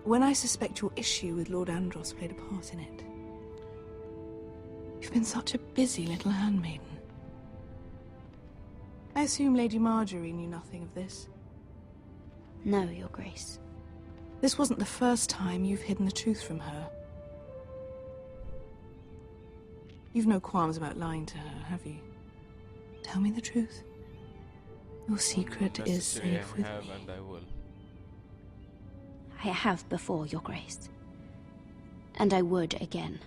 When I suspect your issue with Lord Andros played a part in it. You've been such a busy little handmaiden. I assume Lady Marjorie knew nothing of this. No, Your Grace. This wasn't the first time you've hidden the truth from her. You've no qualms about lying to her, have you? Tell me the truth. Your secret is safe with me. And I will. I have before, Your Grace. And I would again.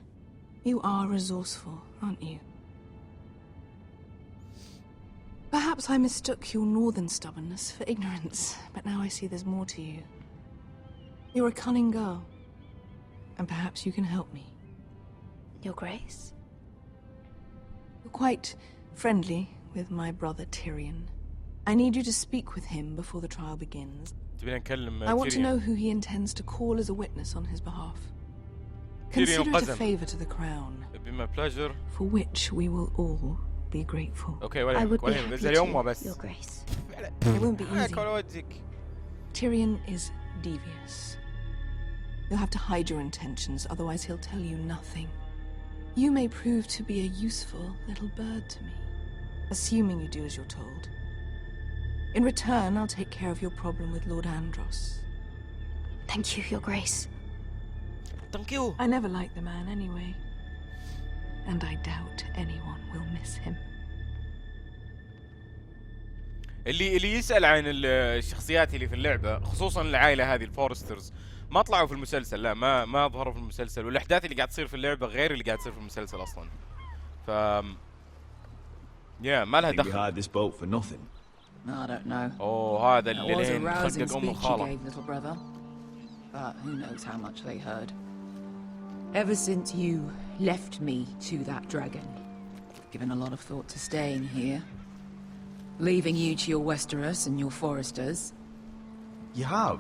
You are resourceful, aren't you? Perhaps I mistook your northern stubbornness for ignorance, but now I see there's more to you. You're a cunning girl, and perhaps you can help me. Your Grace? You're quite friendly with my brother Tyrion. I need you to speak with him before the trial begins. I want to know who he intends to call as a witness on his behalf. Consider it a favor to the crown, It'd be my pleasure. for which we will all be grateful. Okay, I would be happy to, Your Grace. It won't be easy. Tyrion is devious. You'll have to hide your intentions, otherwise he'll tell you nothing. You may prove to be a useful little bird to me, assuming you do as you're told. In return, I'll take care of your problem with Lord Andros. Thank you, Your Grace. Thank you. I never liked the man anyway. And I doubt anyone will miss him. اللي يسأل عن الشخصيات اللي في اللعبة، خصوصا العائلة هذه الفورسترز، ما طلعوا في المسلسل. لا ما ظهروا في المسلسل، والاحداث اللي قاعد تصير في اللعبة غير اللي قاعد تصير في المسلسل اصلا. ف ما لها دخل. You hired this boat for nothing. I don't know. اوه هذا اللي It was a لين rousing خلقك ام speech you الخالة. gave, little brother. But who knows how much they heard. Ever since you left me to that dragon, I've given a lot of thought to staying here. Leaving you to your Westeros and your foresters. You have?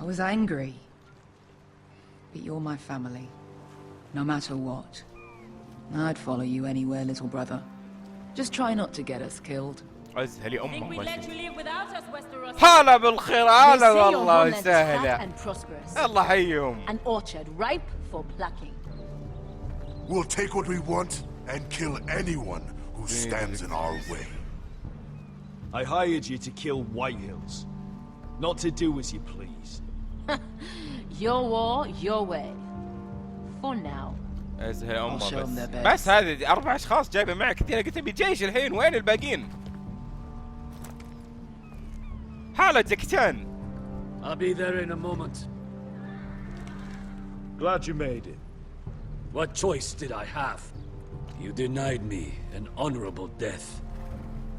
I was angry. But you're my family. No matter what. I'd follow you anywhere, little brother. Just try not to get us killed. أزهلي Think أمك we بس. let you live without us, Westeros? هلا بالخير، هلا They say your والله homeland is fat سهلة. and prosperous. الله حيهم. An orchard ripe for plucking. We'll take what we want and kill anyone who stands in our way. I hired you to kill Whitehills, not to do as you please. Your war, your way. For now. أزهل أمه show them بس. their best. بس هذه 4 أشخاص جايبة معك، أنا قلت أبي جيش الحين، وين الباقيين؟ حالة زكتان. I'll be there in a moment. Glad you made it. What choice did I have? You denied me an honorable death.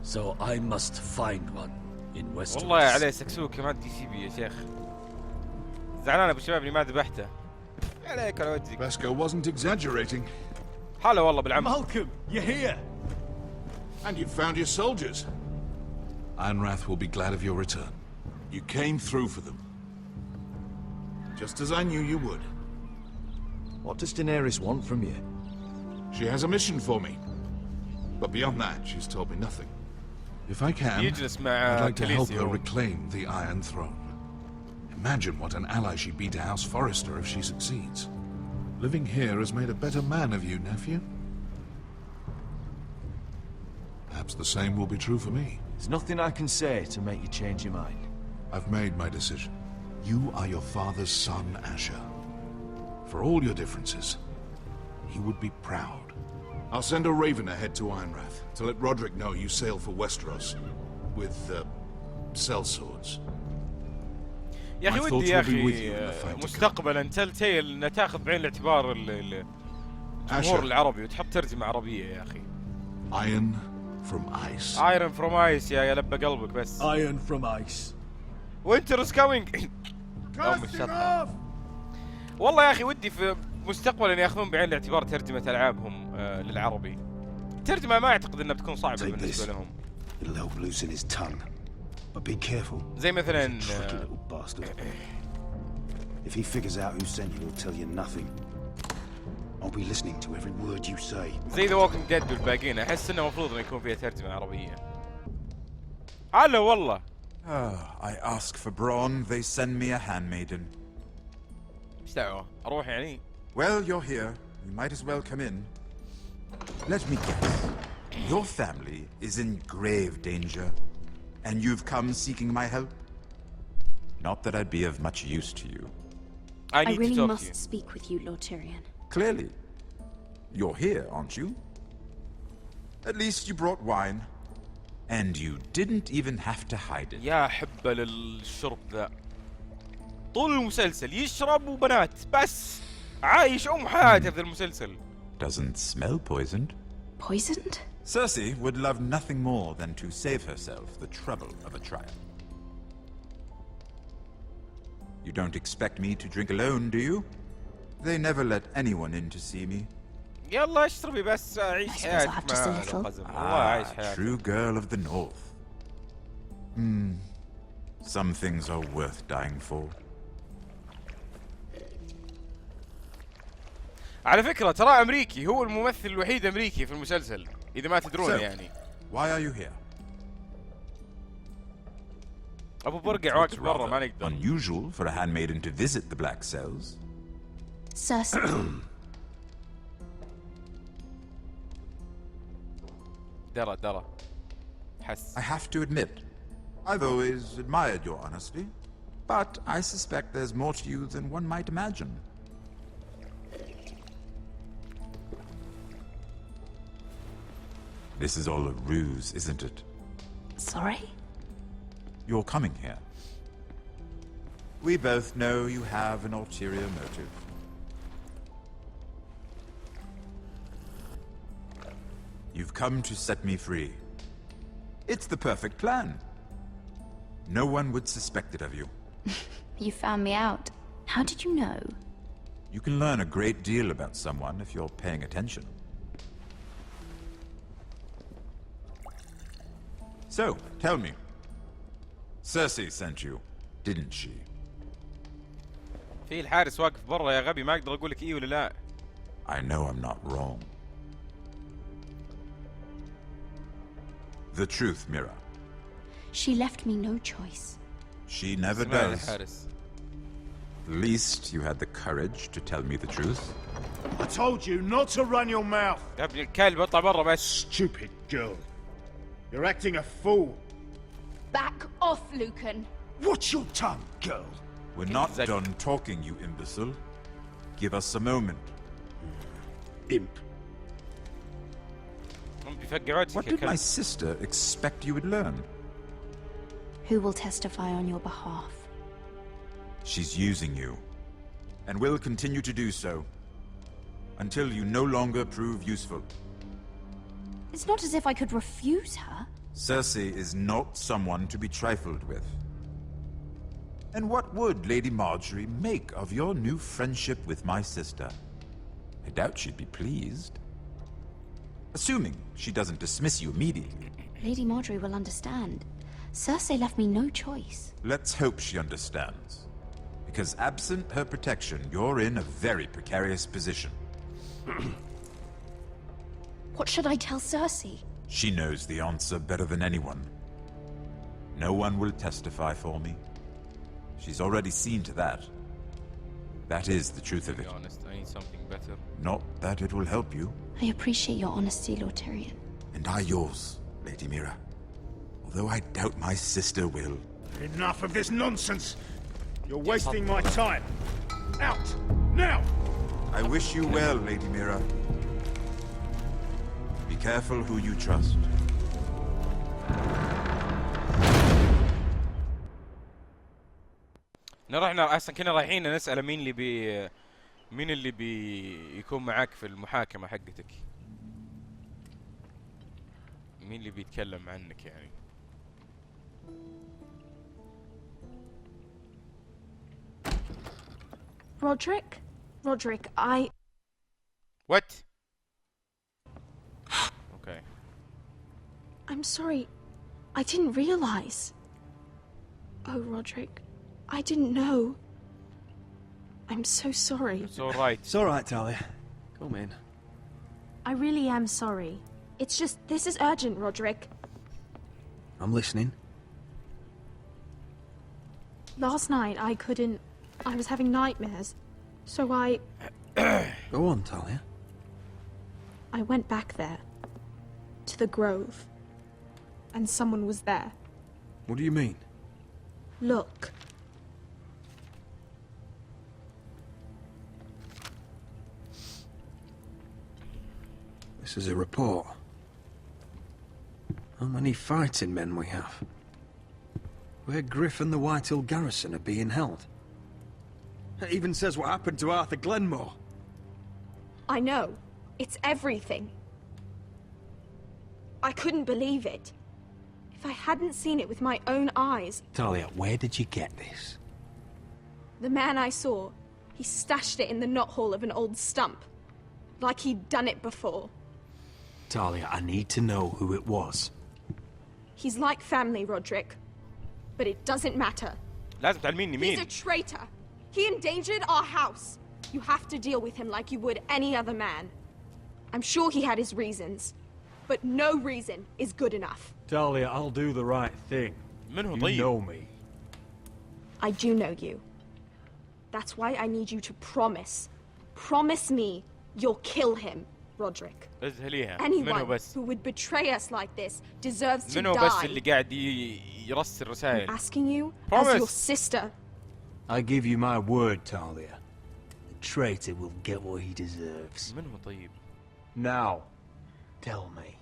So I must find one in Westeros. والله عليه سكسوك كمان دي سي بي يا شيخ. زعلان ابو الشباب اللي ما ذبحته. عليك على وجهك. Vasco wasn't exaggerating. هلا والله بالعم. Malcolm, you're here. And you found your soldiers. Ironrath will be glad of your return. You came through for them. Just as I knew you would. What does Daenerys want from you? She has a mission for me. But beyond that, she's told me nothing. If I can, يجلس مع I'd like to help her كاليسيو. reclaim the Iron Throne. Imagine what an ally she'd be to House Forrester if she succeeds. Living here has made a better man of you, nephew. Perhaps the same will be true for me. There's nothing I can say to make you change your mind. I've made my decision. You are your father's son, Asher. For all your differences, he would be proud. I'll send a raven ahead to Ironrath to let Roderick know you sail for Westeros with sellswords. يا اخي ودي يا اخي مستقبلا تلتيل ان تاخذ بعين الاعتبار الجمهور العربي وتحط ترجمه عربيه يا اخي. Iron from ice. Iron from ice يا لبى قلبك بس. Iron from ice. Winter is coming. والله يا اخي ودي في مستقبلا ياخذون بعين الاعتبار ترجمه العابهم للعربي. الترجمه ما اعتقد انها بتكون صعبه بالنسبه لهم. It'll help loosen his tongue. But be careful. زي مثلا Tricky little bastard. If he figures out who sent you, he'll tell you nothing. I'll be listening to every word you say. زي ذا ووكينج ديد والباقيين، احس انه المفروض انه يكون فيها ترجمه عربيه. هلا والله. I ask for brawn, they send me a handmaiden. ايش دعوه؟ اروح يعني؟ Well, you're here. You might as well come in. Let me guess. Your family is in grave danger, and you've come seeking my help? Not that I'd be of much use to you. I really must speak with you, Lord Tyrion. Clearly. You're here, aren't you? At least you brought wine. And you didn't even have to hide it. يا حبة للشرب ذا. طول المسلسل يشرب وبنات بس. عايش حياته في المسلسل. Doesn't smell poisoned. Poisoned? Cersei would love nothing more than to save herself the trouble of a trial. You don't expect me to drink alone, do you? They never let anyone in to see me. يلا اشربي بس عيش حياتك مع القزم. والله عايش حياتك. True girl of the north. Some things are worth dying for. على فكرة ترى أمريكي، هو الممثل الوحيد أمريكي في المسلسل، إذا ما تدرون يعني. Why are you here? أبو برقع واقف برا ما نقدر. Unusual for a handmaiden to visit the black cells. Cersei. درى حس. I have to admit, I've always admired your honesty, but I suspect there's more to you than one might imagine. This is all a ruse, isn't it? Sorry? You're coming here. We both know you have an ulterior motive. You've come to set me free. It's the perfect plan. No one would suspect it of you. You found me out. How did you know? You can learn a great deal about someone if you're paying attention. So, tell me. Cersei sent you, didn't she? في الحارس واقف برا يا غبي، ما اقدر اقول لك ايه ولا لا. I know I'm not wrong. The truth, Mira. She left me no choice. She never does. At least you had the courage to tell me the truth. I told you not to run your mouth. يا ابن الكلب اطلع برا بس. Stupid girl. You're acting a fool. Back off, Lucan. Watch your tongue, girl. We're not done talking, you imbecile. Give us a moment. Imp. What did my sister expect you would learn? Who will testify on your behalf? She's using you, and will continue to do so, until you no longer prove useful. It's not as if I could refuse her. Cersei is not someone to be trifled with. And what would Lady Marjorie make of your new friendship with my sister? I doubt she'd be pleased. Assuming she doesn't dismiss you immediately. Lady Marjorie will understand. Cersei left me no choice. Let's hope she understands. Because absent her protection, you're in a very precarious position. What should I tell Cersei? She knows the answer better than anyone. No one will testify for me. She's already seen to that. That is the truth of it. To be honest, I need something better. Not that it will help you. I appreciate your honesty, Lord Tyrion. And I yours, Lady Mira. Although I doubt my sister will. Enough of this nonsense. You're wasting my time. Out! Now! I wish you well, Lady Mira. Be careful who you trust. رحنا اصلا كنا رايحين نسأل مين اللي بيكون معاك في المحاكمة حقتك. مين اللي بيتكلم عنك يعني. Roderick, I... What? Okay. I'm sorry. I didn't realize. Oh, Roderick, I didn't know. I'm so sorry. It's all right. It's all right, Talia. Come in. I really am sorry. It's just, this is urgent, Roderick. I'm listening. Last night, I couldn't... I was having nightmares. So I... Go on, Talia. I went back there. To the grove. And someone was there. What do you mean? Look. This is a report. How many fighting men we have. Where Griff and the Whitehill garrison are being held. It even says what happened to Arthur Glenmore. I know. It's everything. I couldn't believe it. If I hadn't seen it with my own eyes... Talia, where did you get this? The man I saw, he stashed it in the knothole of an old stump. Like he'd done it before. Talia, I need to know who it was. He's like family, Roderick. But it doesn't matter. لازم تعلميني مين. He's a traitor. He endangered our house. You have to deal with him like you would any other man. I'm sure he had his reasons. But no reason is good enough. Talia, I'll do the right thing. You know me. I do know you. That's why I need you to promise. Promise me you'll kill him, Roderick. Anyone who would betray us like this deserves to die. بس اللي قاعد يرسل رسائل. I'm asking you as your sister. I give you my word, Talia. The traitor will get what he deserves. منو طيب؟ Now, tell me.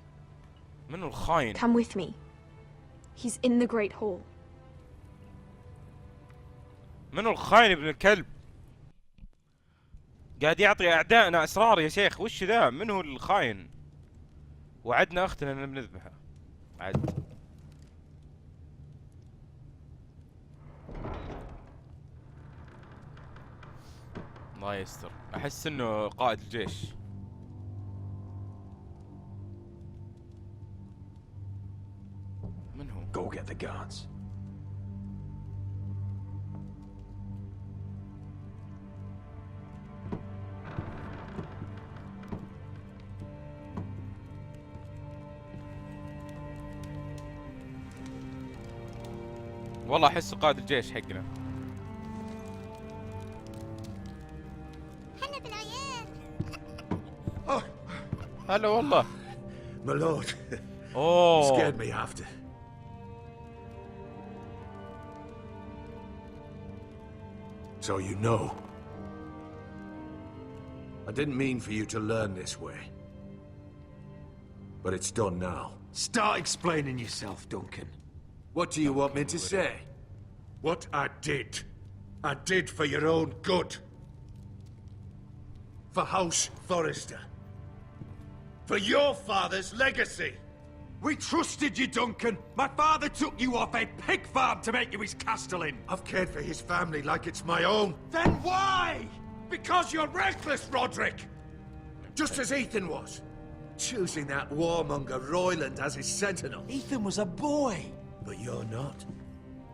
منو الخاين؟ Come with me. He's in the Great Hall. منو الخاين ابن الكلب؟ قاعد يعطي أعدائنا أسرار يا شيخ، وش ذا؟ من هو الخاين؟ وعدنا أختنا أن بنذبحها. عد. الله يستر، أحس إنه قائد الجيش. من هو؟ Go get the guards. والله احس قائد الجيش حقنا. هلا بالعيال. هلا والله. My lord. Oh. You scared me after. So you know. I didn't mean for you to learn this way. But it's done now. Start explaining yourself, Duncan. What do you want me to say? What I did for your own good. For House Forrester. For your father's legacy. We trusted you, Duncan. My father took you off a pig farm to make you his castellan. I've cared for his family like it's my own. Then why? Because you're reckless, Roderick! Just as Ethan was. Choosing that warmonger Royland as his sentinel. Ethan was a boy. But you're not.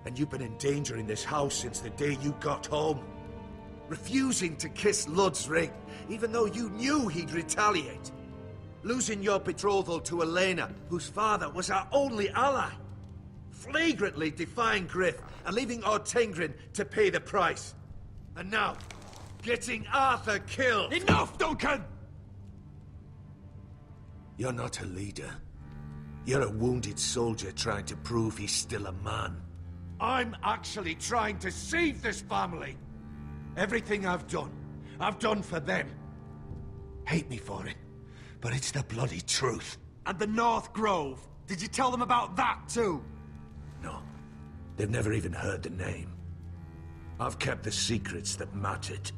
And you've been in danger in this house since the day you got home. Refusing to kiss Lud's ring, even though you knew he'd retaliate. Losing your betrothal to Elena, whose father was our only ally. Flagrantly defying Griff and leaving Ortengrin to pay the price. And now, getting Arthur killed. Enough, Duncan! You're not a leader. You're a wounded soldier trying to prove he's still a man. I'm actually trying to save this family. Everything I've done for them. Hate me for it, but it's the bloody truth. And the North Grove? Did you tell them about that too? No. They've never even heard the name. I've kept the secrets that mattered.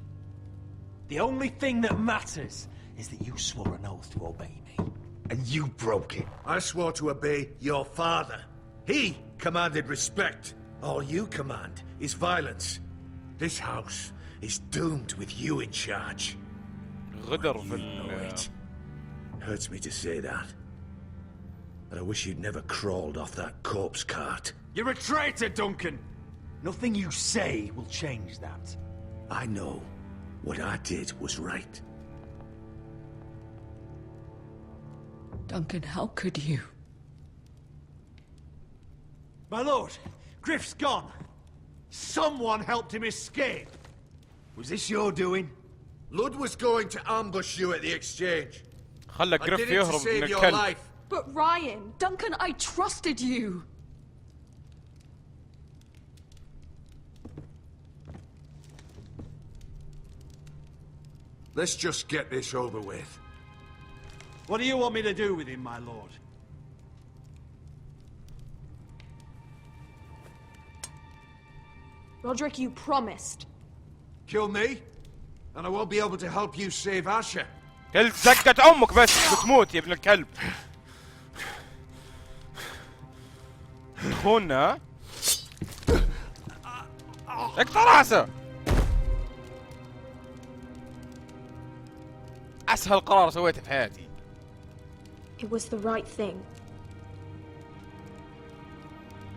The only thing that matters is that you swore an oath to obey me. And you broke it. I swore to obey your father. He commanded respect. All you command is violence. This house is doomed with you in charge. غدر You know it. Hurts me to say that. But I wish you'd never crawled off that corpse cart. You're a traitor, Duncan! Nothing you say will change that. I know what I did was right. Duncan, how could you? My lord, Griff's gone. Someone helped him escape. Was this your doing? Lud was going to ambush you at the exchange. خلى I جريف did it to يهرب save من your الكلب. life. But Ryan... Duncan, I trusted you! Let's just get this over with. What do you want me to do with him, my lord? Roderick, you promised. Kill me, and I won't be able to help you save Asher. كل زقة أمك بس بتموت يا ابن الكلب. خونا اقطع راسه. أسهل قرار سويته في حياتي. It was the right thing.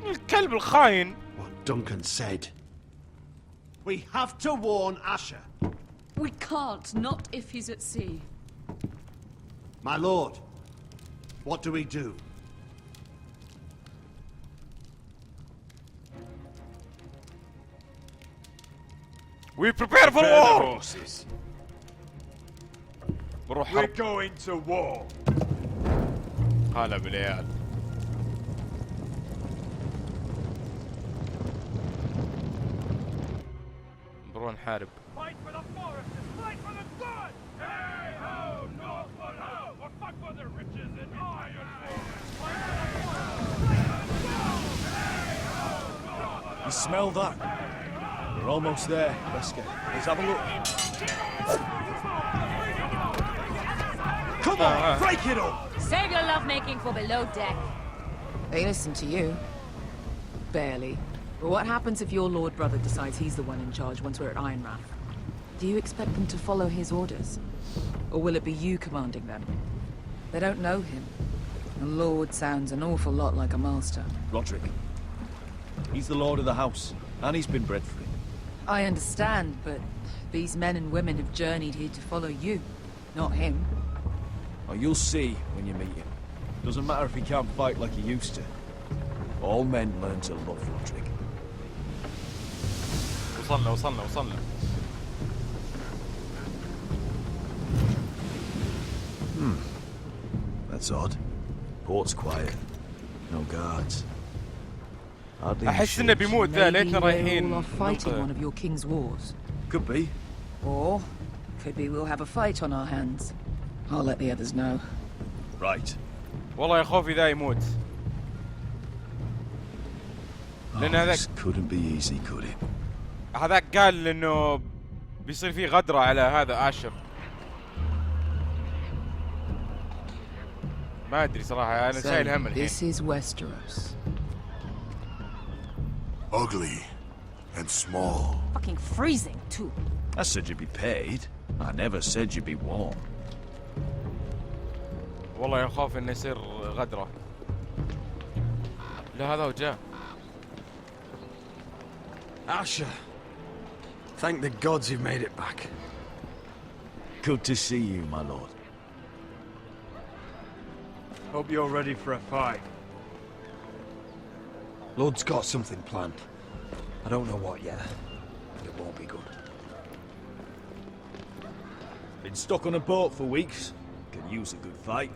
الكلب الخاين. What Duncan said. We have to warn Asher. We can't, not if he's at sea. My lord, what do we do? We prepare for war. We're going to war. هلا بالعيال. نروح نحارب. Fight for the forest and fight for the good! Hey ho, Northwood ho! Or fight for the riches in iron forest! Fight for the forest! Hey ho, Northwood! You smell that? We're almost there, Wesker. Let's have a look. Come on, break it up! Save your lovemaking for below deck. They listen to you. Barely. But what happens if your lord brother decides he's the one in charge once we're at Ironrath? Do you expect them to follow his orders? Or will it be you commanding them? They don't know him. A lord sounds an awful lot like a master. Roderick. He's the lord of the house, and he's been bred for it. I understand, but these men and women have journeyed here to follow you, not him. Oh, you'll see when you meet him. Doesn't matter if he can't fight like he used to. All men learn to love Roderick. وصلنا. That's odd. Port's quiet. No guards. أحس إنه بيموت ذا. ليتنا رايحين. Fighting one of your king's wars. Could be. Or could be we'll have a fight on our hands. I'll let the others know. Right. والله يا خوفي ذا يموت. لأن هذاك couldn't be easy, could it? هذاك قال إنه بيصير فيه غدرة على هذا آشر. ما أدري صراحة. أنا شايل هم الحين. This is Westeros. Ugly and small. Fucking freezing too. I said you'd be paid. I never said you'd be warm. والله يخاف إنه يصير غدرة. لا هذا وجاء. Asher, thank the gods you've made it back. Good to see you, my lord. Hope you're ready for a fight. Lord's got something planned. I don't know what yet, but it won't be good. Been stuck on a boat for weeks. Could use a good fight.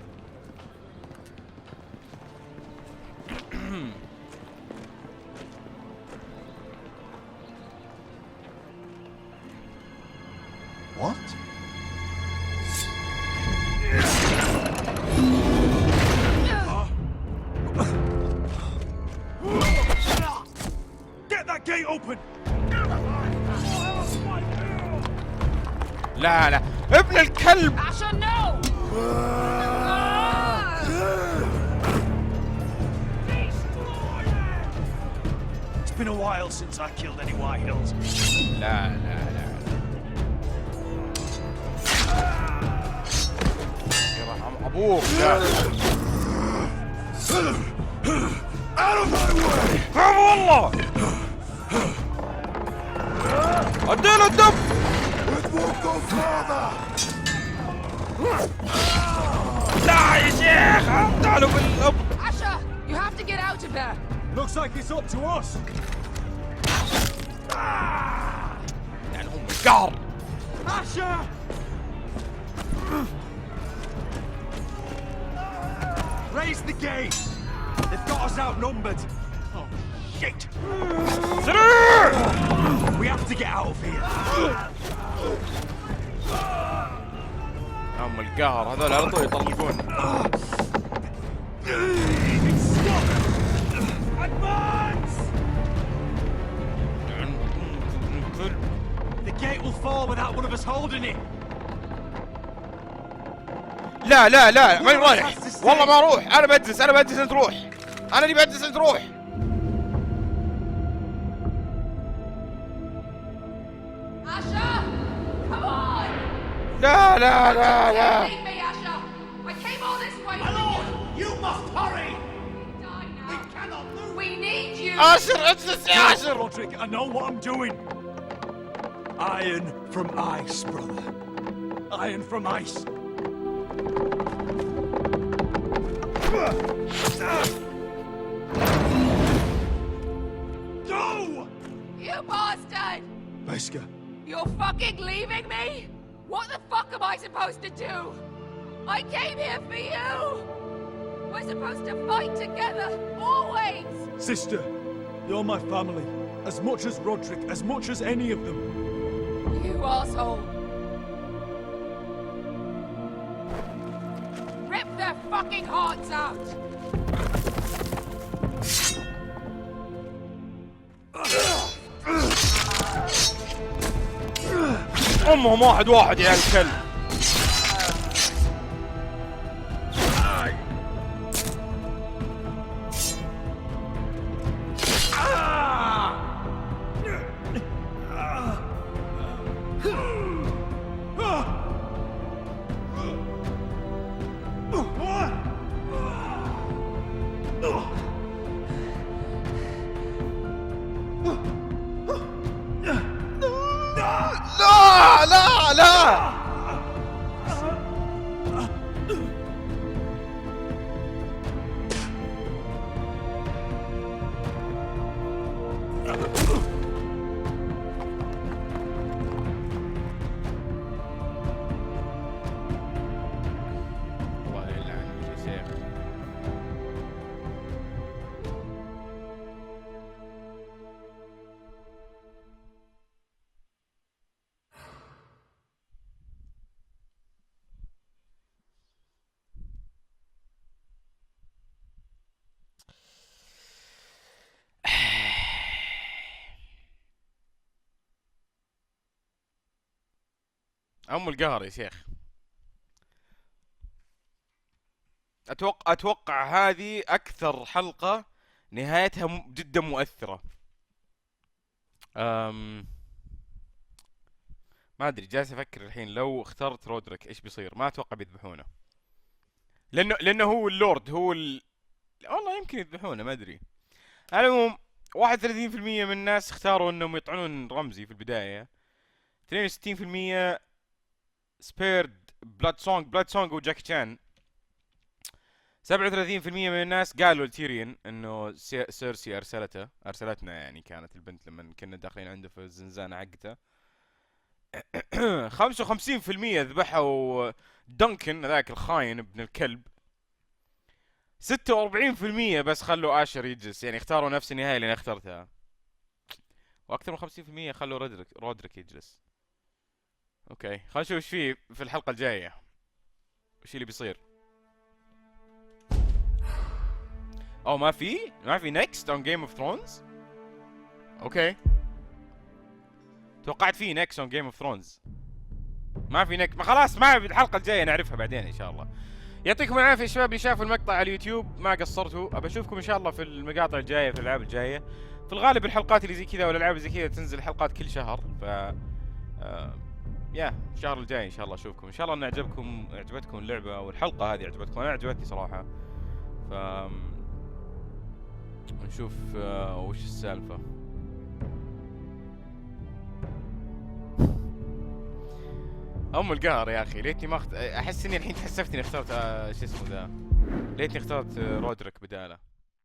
What? Get that gate open! لا لا ابن الكلب. Asher, no! It's been a while since I killed any White Hills. لا لا لا. يرحم ابوك. Out of my way! والله. اديله الدب. It won't go further! لا يا شيخ تعالوا بالأب. Asher, you have to get out of there. Looks like it's up to us. يعني هم قهر. Asher! Raise the gate! They've got us outnumbered. Oh, shit! We have to get out of here. هم القهر هذول على طول يطلقون. Advance! The gate will fall without one of us holding it. لا لا لا ماني رايح. والله ما اروح. انا بدس انت روح. انا اللي بدس انت روح. Asher, come on! لا لا لا لا. Leave me, Asher. I came all this way. My lord, you must hurry. Die now. We cannot lose. We need you. آشر اجلس يا آشر. Roderick, I know what I'm doing. Iron from ice, brother. Iron from ice. Go! You bastard! Wesker. You're fucking leaving me? What the fuck am I supposed to do? I came here for you! We're supposed to fight together, always! Sister, you're my family. As much as Roderick, as much as any of them. You asshole! Rip their fucking hearts out! امهم واحد يا الكلب. لا لا لا. ام القهر يا شيخ. اتوقع هذه اكثر حلقة نهايتها جدا مؤثرة. ما ادري، جالس افكر الحين لو اخترت رودريك ايش بيصير. ما اتوقع بيذبحونه، لانه هو اللورد، والله يمكن يذبحونه، ما ادري. على العموم 31% من الناس اختاروا انهم يطعنون رمزي في البداية. 62% سبيرد بلاد سونج وجاكي شان. 37% من الناس قالوا لتيريون انه سيرسي ارسلتنا، يعني كانت البنت لما كنا داخلين عنده في الزنزانة حقته. 55% ذبحوا دنكن ذاك الخاين ابن الكلب. 46% بس خلوا آشر يجلس، يعني اختاروا نفس النهاية اللي انا اخترتها. واكثر من 50% خلوا رودريك يجلس. اوكي، خلينا نشوف ايش في الحلقة الجاية، وش اللي بيصير. او ما في نيكست اون جيم اوف ثرونز. اوكي، توقعت في نيكست اون جيم اوف ثرونز. ما في ما خلاص، ما في. الحلقة الجاية نعرفها بعدين ان شاء الله. يعطيكم العافية يا شباب اللي شافوا المقطع على اليوتيوب، ما قصرتوا. ابى اشوفكم ان شاء الله في المقاطع الجاية، في الالعاب الجاية. في الغالب الحلقات اللي زي كذا والالعاب اللي زي كذا تنزل حلقات كل شهر، ف الشهر الجاي ان شاء الله اشوفكم. ان شاء الله ان عجبتكم اللعبة والحلقة هذه عجبتكم. انا عجبتني صراحة. ف نشوف وش السالفة. ام القهر يا اخي، ليتني ما احس اني الحين تحسفت اني اخترت شو اسمه ذا. ليتني اخترت رودريك بداله.